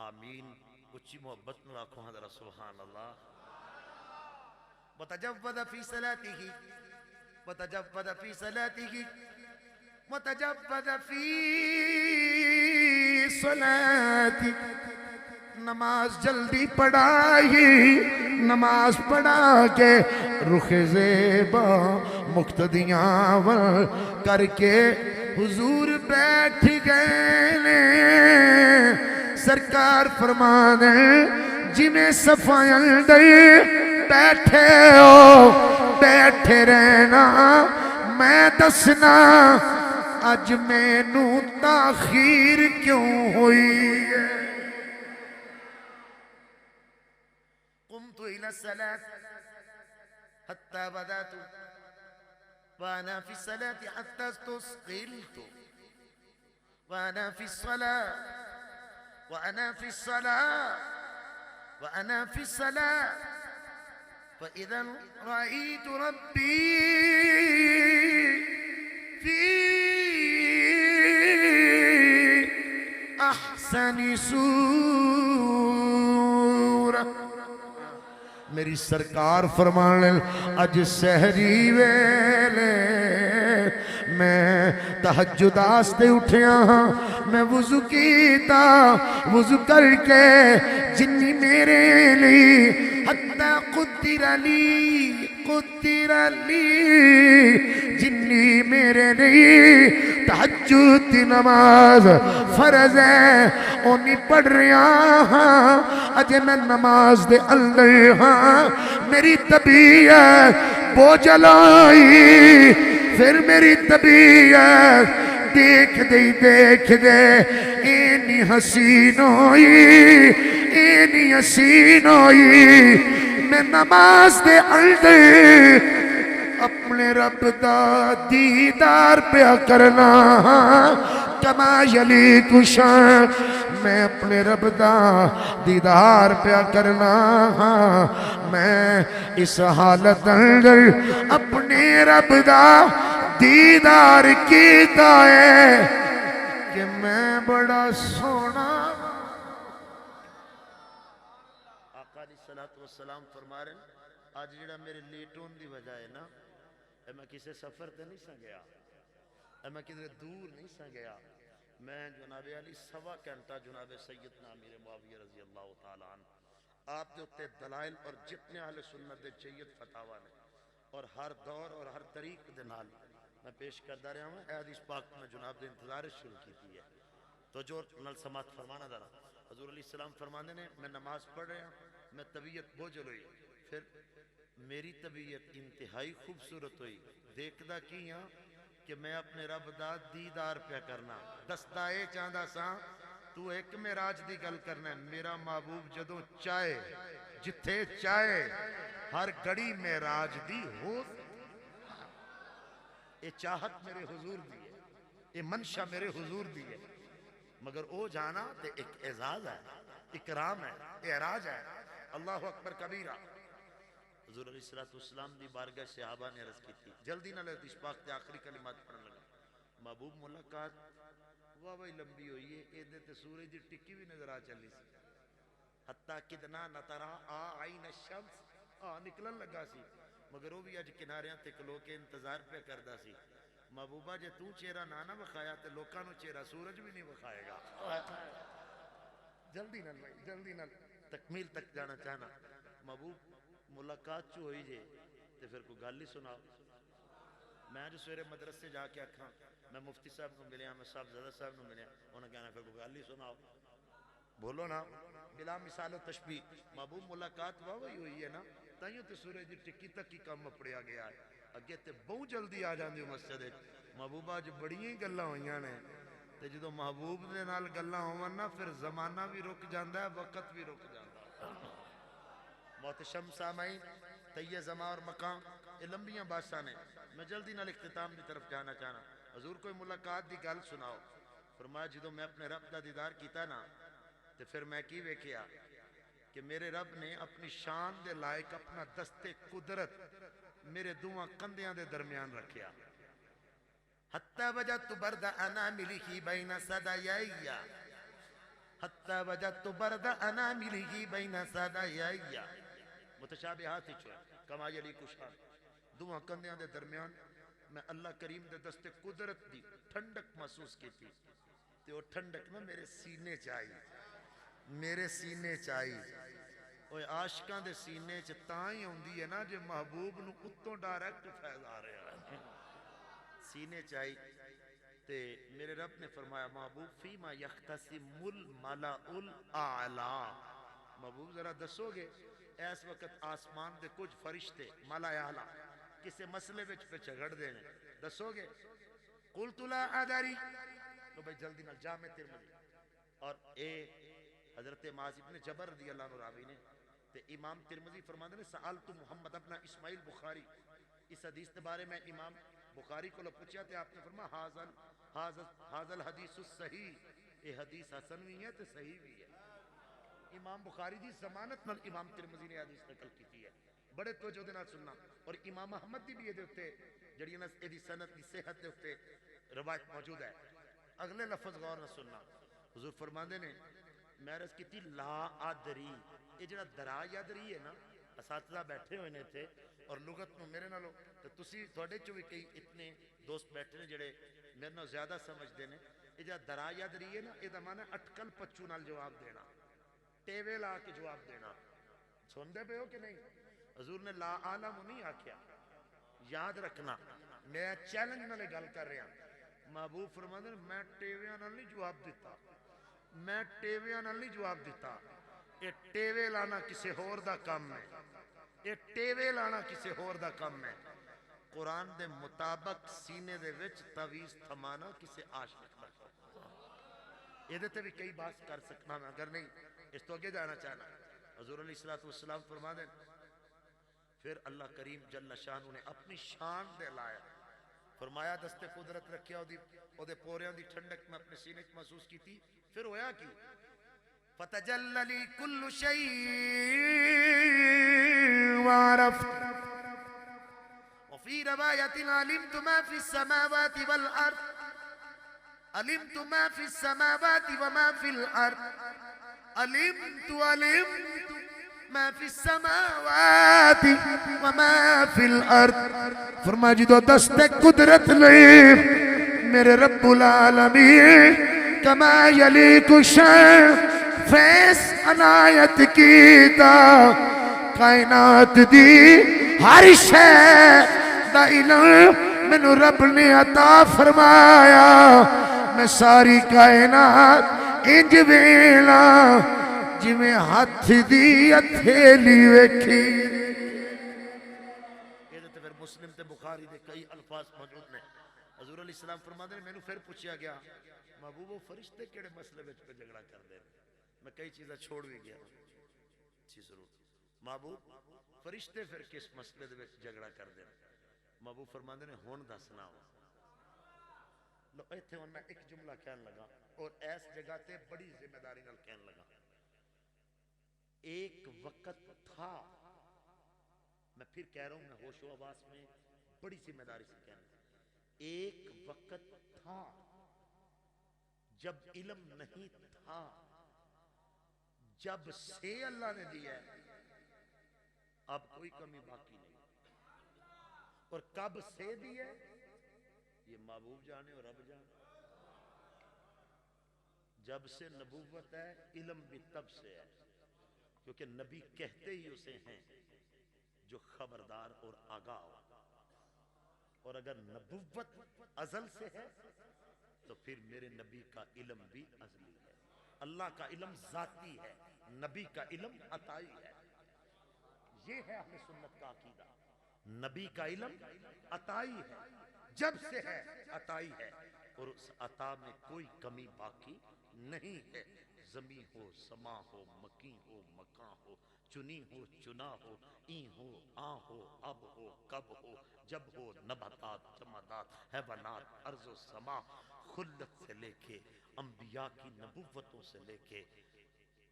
آمین۔ اچھی محبت میں آنکھوں حضرت سبحان اللہ۔ وتجود فی صلاتہ، وتجود فی صلاتہ، وتجود فی صلاتی، نماز جلدی پڑھائی، نماز پڑھا کے رخ زیبا مقتدیاں ور کر کے حضور بیٹھ گئے نے، سرکار فرمانے جی میں صفائیں اندر بیٹھے ہو بیٹھے رہنا، میں دسنا اج مینو تاخیر کیوں ہوئی ہے۔ قمت الى الصلاة حتى بدأت وانا في الصلاة حتى استثقلت، وانا في الصلاة وانا في الصلاة وانا في الصلاة فإذا رأيت ربي في أحسن صورة۔ میری سرکار فرمانے اج سحری ویلے میں تہجد آستے اٹھیا ہاں، میں وضو کیتا، وضو کر کے جنی میرے لی حتی قدر لی جنی میرے لی تہجد دی نماز فرض ہے اونی پڑھ رہا ہاں، اجے میں نماز دے اندر ہاں، میری طبیعت بوجھل آئی، پھر میری طبیعت دیکھ دے اینی حسین ہوئی، اینی حسین ہوئی، میں نماز دے اندر اپنے رب دا دیدار پیا کرنا، کما یلی کشان، میں اپنے رب دا دیدار پیا کرنا، میں اس حالت اندر اپنے رب دا دیدار کیتا ہے کہ میں بڑا سونا۔ آقا علیہ السلام فرما رہے ہیں آج جڑا میرے لیٹون دی وجہ ہے نا، اے میں کسے سفر تے نہیں سا گیا، اے میں کدھر دور نہیں سا گیا، میں جناب علی سوا گھنٹہ جناب سیدنا امیر معاویہ رضی اللہ تعالیٰ عنہ آپ جو تے دلائل اور جتنے اہل سنت دے جید فتاوہ نے اور ہر دور اور ہر طریق دے نال میں پیش کردہ رہا ہوں، اے حدیث پاک میں جناب دے انتظار شروع کی ہے تو جو نل سماعت فرمانا دارا۔ حضور علیہ السلام فرمانے نے میں نماز پڑھ رہا ہوں، میں طبیعت بوجھل ہوئی، پھر میری طبیعت انتہائی خوبصورت ہوئی، دیکھدا کی ہاں کہ میں اپنے رب دا دیدار پہ کرنا، دستا اے چاندہ سا تو ایک معراج دی گل کرنا ہے، میرا محبوب جدوں چاہے جتھے چاہے ہر گھڑی معراج دی ہو، یہ چاہت میرے حضور دی ہے، یہ منشا میرے حضور دی ہے، مگر او جانا تے ایک اعزاز ہے، اکرام ہے، اعراج ہے، اللہ اکبر کبیرہ۔ حضور علیہ السلام دی بارگاہ صحابہ نے عرض کی تھی، جلدی نہ لے حدیث پاک تے آخری کلمات پڑھنے لگا، محبوب ملاقات واہ بھائی لمبی ہوئی ہے ایدے تے سورج دی ٹکی بھی نظر آ چلی سی حتیٰ کدنا نترا عین الشمس نکلن لگا سی مگر وہ بھی اج کناریاں تے کلو کے انتظار پہ کردا سی محبوبہ جے تو چہرہ نہ وکھایا تے لوکاں نو چہرہ سورج بھی نہیں وکھائے گا جلدی نال بھائی جلدی نال تکمیل تک جانا چاہنا محبوب ملاقات چو ہوئی جے تے پھر کوئی گل ہی سناؤ میں جو سویرے مدرسے جا کے آکھاں میں مفتی صاحب کو ملیا میں صاحب زدہ صاحب کو ملیا انہوں نے کہنا پھر کوئی گل ہی سناؤ بولو نا بلا مثال و تشبیہ محبوب ملاقات وہی ہوئی ہے نا تائیوں تے سورج دی ٹکی تک ہی کام اپڑیا گیا ہے اگے تے بہت جلدی آ جاندی مسجد محبوبہ جو بڑیاں ہی گلاں ہوئیاں نے تے جدو محبوب دے نال گلاں ہون نا پھر زمانہ بھی رک جاندا ہے وقت بھی رک جاندا ہے محتشم سامعین تیہ زمان اور مقام یہ لمبیاں باتاں نے میں جلدی نال اختتام کی طرف جانا چاہنا حضور کوئی ملاقات دی گل سناؤ فرمایا جدو میں اپنے رب دا دیدار کیتا نا تے پھر میں کی ویکھیا کہ میرے رب نے اپنی شان دے لائق اپنا دستے قدرت میرے دواں کندیاں دے درمیان رکھیا حتی وجدت برد اناملہ بین صدیائی حتی وجدت برد اناملہ بین صدیائی متشابہات ہی چھوئے کما یلی کشان دواں کندیاں دے درمیان میں اللہ کریم دے دستے قدرت دی ٹھنڈک محسوس کی تھی تے وہ ٹھنڈک نا میرے سینے چاہی اوہ عاشقاں دے سینے چاہی ہوندی ہے نا جو محبوب نو اتوں ڈائریکٹ فیض آ رہے ہیں سینے چاہی تے میرے رب نے فرمایا محبوب فیما یختصم الملأ الاعلی محبوب ذرا دسو گے اس وقت آسمان دے کچھ فرشتے ملأ اعلی کسے مسئلے وچ پہ جھگڑ دینے دسو گے قلت لا ادری تو بھائی جلدی نال جامع ترمذی اور اے حضرت معاذ ابن جبر رضی اللہ عنہ راوی نے تے امام ترمذی فرماتے ہیں سألت محمد ابن اسماعیل بخاری اس حدیث کے بارے میں امام بخاری کو پوچھا تے آپ نے فرمایا حاضل حدیث الصحیح یہ حدیث حسن بھی ہے تے صحیح بھی ہے امام بخاری دی ضمانت نال امام ترمذی نے حدیث نقل کی ہے بڑے توجہ دے نال سننا اور امام احمد دی بھی یہ دے ہوتے جڑی نا دی سند دی صحت دے ہوتے روایت موجود ہے اگلے لفظ غور نہ سننا حضور فرماندے نے میں عرض کی تھی لا ادری یہ جڑا درا یادری ہے نا اساتذہ بیٹھے ہوئے نے تھے اور لغت میں میرے نالو تو تسی تھوڑے چو بھی کئی اتنے دوست بیٹھے نے جڑے میرے نال زیادہ سمجھ دے نے یہ جڑا درا یادری ہے نا یہ دا معنی اٹکل پچو نال جواب دینا ٹیوے لا کے جواب دینا سن دے پہ ہو کہ نہیں حضور نے لا عالم نہیں آکھیا یاد رکھنا میں چیلنج نالے گل کر رہا محبوب فرماندے میں ٹیویاں نال نہیں جواب دیتا میں ٹیویاں نال نہیں جواب دیتا یہ ٹیوے لانا کسے ہور دا کام ہے یہ ٹیوے لانا کسے ہور دا کام ہے قرآن دے مطابق سینے دے وچ تعویذ تھمانا کسے عاشق دا یہ دیتے بھی کئی بات کر سکنا میں اگر نہیں اس تو آگے جانا چاہنا حضور علیہ السلام فرما دیں پھر اللہ کریم جل شان نے اپنی شان دے لائے فرمایا دستے قدرت رکھیا او دے پوریاں دی ٹھنڈک میں اپنے سینے کو محسوس کی تھی پھر ہویا کی فتجللی کل شیء وعرفت وفی روایت علمت ما فی السماوات والارض علمت ما فی السماوات وما فی الارض علمت ما فی السماوات وما فی الارض فرما جدو دست قدرت لے میرے رب العالمین کما یلیک شان فیس عنایت کیتا کائنات دی ہر شے دا علم مینوں رب نے عطا فرمایا میں ساری کائنات انج ویلا جی میں ہاتھ دی اتھیلی ویکھی یہ تو پھر مسلم تے بخاری دے کئی الفاظ موجود نے حضور علیہ السلام فرماتے ہیں میں نے پھر پوچھیا گیا محبوب و فرشتے کیڑے مسئلے وچ پہ جھگڑا کر دے میں کئی چیزیں چھوڑ بھی گیا جی ضرور محبوب فرشتے پھر کس مسئلے دے وچ جھگڑا کر دے محبوب فرماتے ہیں ہون دسنا لو ایتھے ہن میں ایک جملہ کہن لگا اور اس جگہ تے بڑی ذمہ داری نال کہن لگا ایک وقت تھا میں پھر کہہ رہا ہوں میں ہوش و حواس میں بڑی ذمہ داری سے کہنا ایک وقت تھا جب علم نہیں تھا، جب سے اللہ نے دیا ہے، اب کوئی کمی باقی نہیں، اور کب سے دیا ہے یہ محبوب جانے اور رب جانے۔ جب سے نبوت ہے، علم بھی تب سے ہے، کیونکہ نبی کہتے ہی اسے ہیں جو خبردار اور آگاہ ہو، اور اگر نبوت ازل سے ہے تو پھر میرے نبی کا علم بھی ازلی ہے۔ اللہ کا علم ذاتی ہے، نبی کا علم عطائی ہے۔ یہ ہے اہل سنت کا عقیدہ، نبی کا علم عطائی ہے، جب سے ہے عطائی ہے، اور اس عطا میں کوئی کمی باقی نہیں ہے۔ زمین ہو، سما ہو، مکین ہو، مکان ہو، چنی ہو، چنا ہو، این ہو، آن ہو، اب ہو، کب ہو، جب ہو، نباتات، جمادات، حیوانات، ارض و سما، خلت سے لے کے انبیاء کی نبوتوں سے لے کے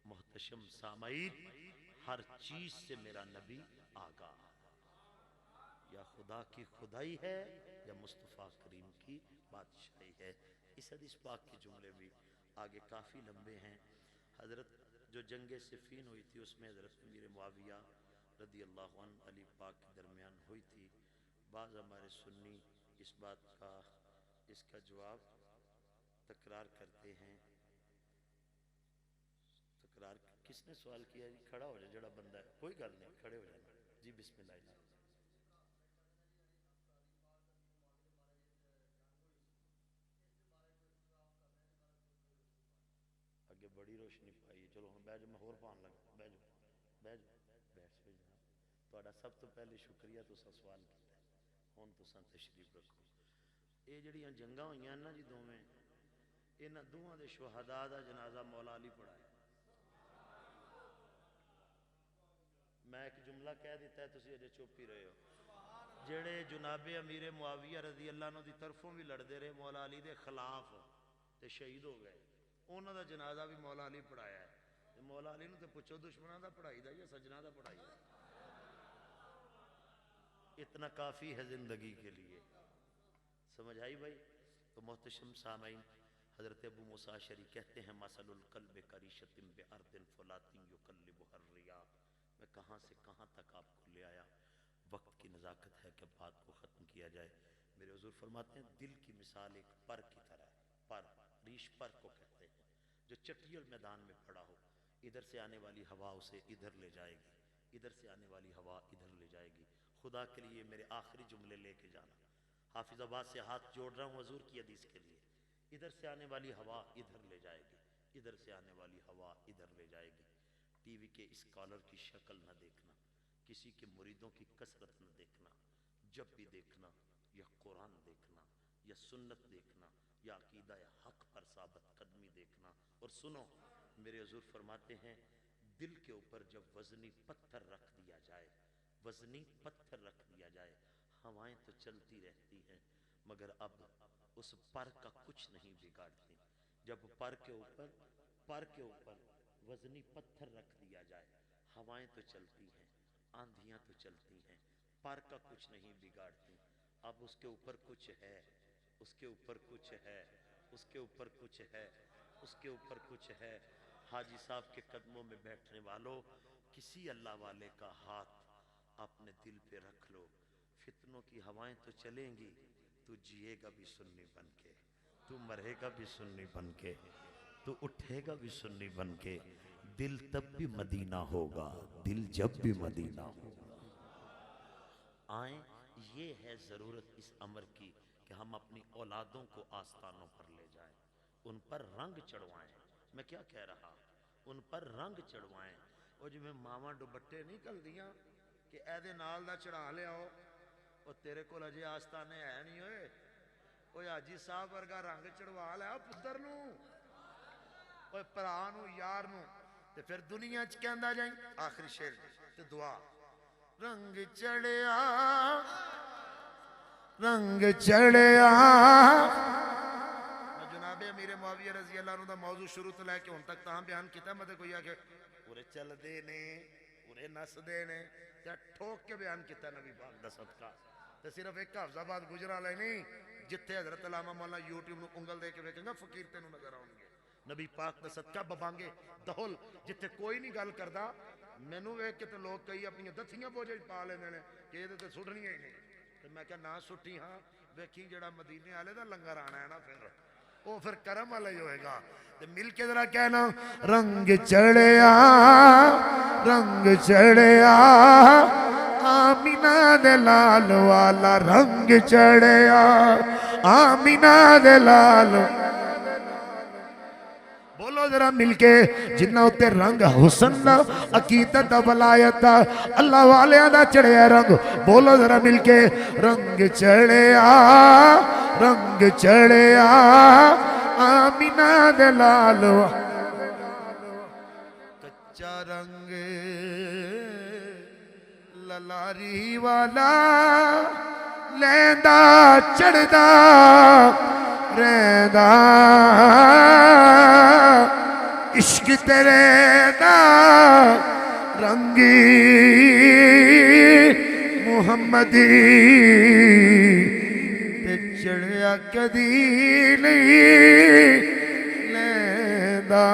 محتشم سامعین، ہر چیز سے میرا نبی آگاہ ہے۔ یا خدا کی خدائی ہے یا مصطفیٰ کریم کی بادشاہی ہے۔ اس حدیث پاک کے جملے بھی آگے کافی لمبے ہیں۔ حضرت جو جنگ صفین ہوئی تھی اس میں حضرت امیر معاویہ رضی اللہ عنہ علی پاک کے درمیان ہوئی تھی۔ بعض ہمارے سنی اس بات کا، اس کا جواب تکرار کرتے ہیں۔ تکرار کس نے سوال کیا جی؟ کھڑا ہو جائے جڑا بندہ ہے، کوئی گل نہیں، کھڑے ہو جانا جی، بسم اللہ جی۔ اگے بڑی روشنی پائی ہے، چلو ہن بیٹھ جاؤ، میں ہور پان لگا، بیٹھ جاؤ بیٹھ جاؤ بیٹھ جاؤ جناب۔ تہاڈا سب تو پہلے شکریہ، تساں سوال کیتا ہے، ہن تساں تشریف رکھو۔ یہ جڑیاں جنگاں ہوئیاں نا جی دوویں، انہاں دوواں دے شہداء دا جنازہ مولا علی پڑھایا۔ میں ایک جملہ کہہ دیتا ہے، تسی اجے چپ ہی رہے ہو۔ جڑے جناب امیر معاویہ رضی اللہ عنہ دی طرفوں بھی لڑدے رہے مولا علی دے خلاف تے شہید ہو گئے، انہاں دا جنازہ بھی مولا علی پڑھایا ہے۔ تے مولا علی نو تے پوچھو دشمناں دا پڑھائی دا یا سجناں دا پڑھائی دا؟ اتنا کافی ہے زندگی کے لیے، سمجھ آئی بھائی؟ تو محتشم سامعین، حضرت ابو موسیٰ اشعری کہتے ہیں مثل القلب کریشۃ بارض فلات یقلبها الریا۔ میں کہاں سے کہاں تک آپ کو لے آیا، وقت کی نزاکت ہے کہ بات کو ختم کیا جائے۔ میرے حضور فرماتے ہیں دل کی مثال ایک پر کی طرح ہے، پر، ریش پر کو کہتے ہیں، جو چٹیل میدان میں پڑا ہو، ادھر سے آنے والی ہوا اسے ادھر لے جائے گی، ادھر سے آنے والی ہوا ادھر لے جائے گی۔ خدا کے لیے میرے آخری جملے لے کے جانا، حافظ آباد سے ہاتھ جوڑ رہا ہوں حضور کی حدیث کے لیے۔ ادھر سے آنے والی ہوا ادھر لے جائے گی، ادھر سے آنے والی ہوا ادھر لے جائے گی۔ ٹی وی کے اسکالر کی شکل نہ دیکھنا، کسی کے مریدوں کی کثرت نہ دیکھنا، جب بھی دیکھنا یا قرآن دیکھنا یا سنت دیکھنا یا عقیدہ حق پر ثابت قدمی دیکھنا۔ اور سنو، میرے حضور فرماتے ہیں دل کے اوپر جب وزنی پتھر رکھ دیا جائے، وزنی پتھر رکھ دیا جائے، ہوائیں تو چلتی رہتی ہیں مگر اب اس پر کا کچھ نہیں بگاڑتی۔ جب پر کے اوپر وزنی پتھر رکھ دیا جائے، ہوائیں تو چلتی ہیں، آندھیاں تو چلتی ہیں، پر کا کچھ نہیں بگاڑتی۔ اب اس کے اوپر کچھ ہے، اس کے اوپر کچھ ہے، اس کے اوپر کچھ ہے، اس کے اوپر کچھ ہے۔ حاجی صاحب کے قدموں میں بیٹھنے والوں، کسی اللہ والے کا ہاتھ اپنے دل پہ رکھ لو۔ فتنوں کی ہوائیں تو چلیں گی، تو جیے گا بھی سنی بن کے، تو مرے گا بھی سنی بن کے، تو اٹھے گا بھی سنی بن کے۔ دل تب بھی مدینہ ہوگا، دل جب بھی مدینہ ہوگا۔ آئیں، یہ ہے ضرورت اس امر کی کہ ہم اپنی اولادوں کو آستانوں پر لے جائیں، ان پر رنگ چڑھوائیں۔ میں کیا کہہ رہا، ان پر رنگ چڑھوائیں۔ وہ جو میں ماما دوپٹے نہیں کل دیاں کہ اے دے نال دا چڑھا لے آؤ، وہ تیرے کو لجے آستانے ہے نہیں ہوئے، وہ حاجی صاحب ورگا رنگ چڑھوا لے آؤ پتر نو، وہ پرانو یار نو، تے پھر دنیا چ کہندا جائیں۔ آخری شعر تے دعا، رنگ چڑھیا رنگ چڑھیا۔ میں جناب امیر معاویہ رضی اللہ عنہ دا موضوع شروع تو لے کے ہن تک تاں بیان کیتا، میں تے کوئی آ کے پورے چل دے نے، پورے نس دے نے، تے ٹھوک کے بیان کیتا نبی پاک دا صدقہ۔ تے صرف ایک حافظ آباد گجرالہ نہیں، جتھے حضرت علامہ مولانا یوٹیوب نو انگل دے کے ویکھے گا فقیر تینوں نظر آؤ گے نبی پاک دا صدقہ ببانگے دہل جتھے کوئی نہیں گل کردا مینوں ویکھ کے تے لوگ کئی اپنی دتھیاں بوجھ پا لیندے نے کہ یہ تے سٹنیاں ہی نہیں تے میں کہا نہ سٹی ہاں ویکھی جڑا مدینے والے دا لنگر آنا ہے نا وہ پھر کرم والا ہی ہوئے گا تے مل کے ذرا کہنا رنگ چڑھیا آمینہ دے لال والا رنگ چڑھیا آمینہ دے لال بولو ذرا مل کے جنہ ہوتے رنگ حسن دا عقیدت دا ولایت دا اللہ والیاں دا چڑھیا رنگ بولو ذرا مل کے رنگ چڑھیا آمینہ دے لال کچا رنگ للاری والا لیندہ چڑھدا رہندا عشق تیرے دا رنگی محمدی تے چڑھیا کدی نہیں لیندا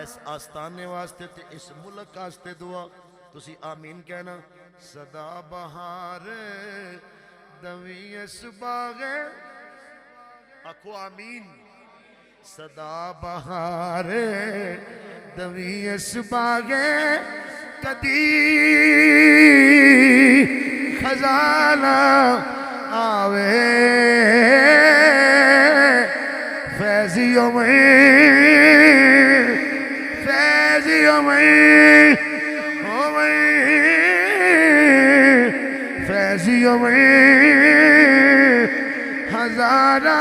اس آستانے واسطے تے اس ملک واسطے دعا تسی آمین کہنا صدا بہار دوی اس باغے آکھو آمین صدا بہار دوی اس باغے کدی خزانہ آوے فیضیوں میں فیضیوں میں ہزارہ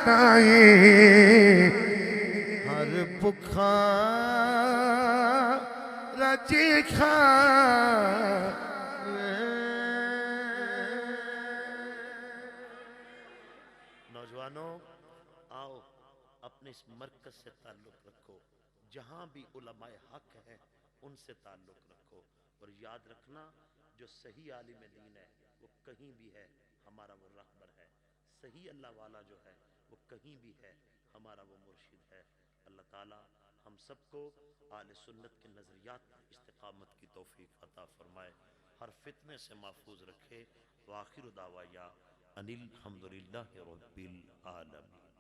تائیں ہر بکھا رچی کھا نوجوانوں آؤ اپنے اس مرکز سے تعلق رکھو جہاں بھی علماء حق ہیں ان سے تعلق رکھو اور یاد رکھنا جو صحیح عالم دین ہے وہ کہیں بھی ہے ہمارا وہ رہبر ہے صحیح اللہ والا جو ہے وہ کہیں بھی ہے ہمارا وہ مرشد ہے اللہ تعالی ہم سب کو اہل سنت کے نظریات پر استقامت کی توفیق عطا فرمائے ہر فتنے سے محفوظ رکھے وآخر دعوایا ان الحمدللہ رب العالمین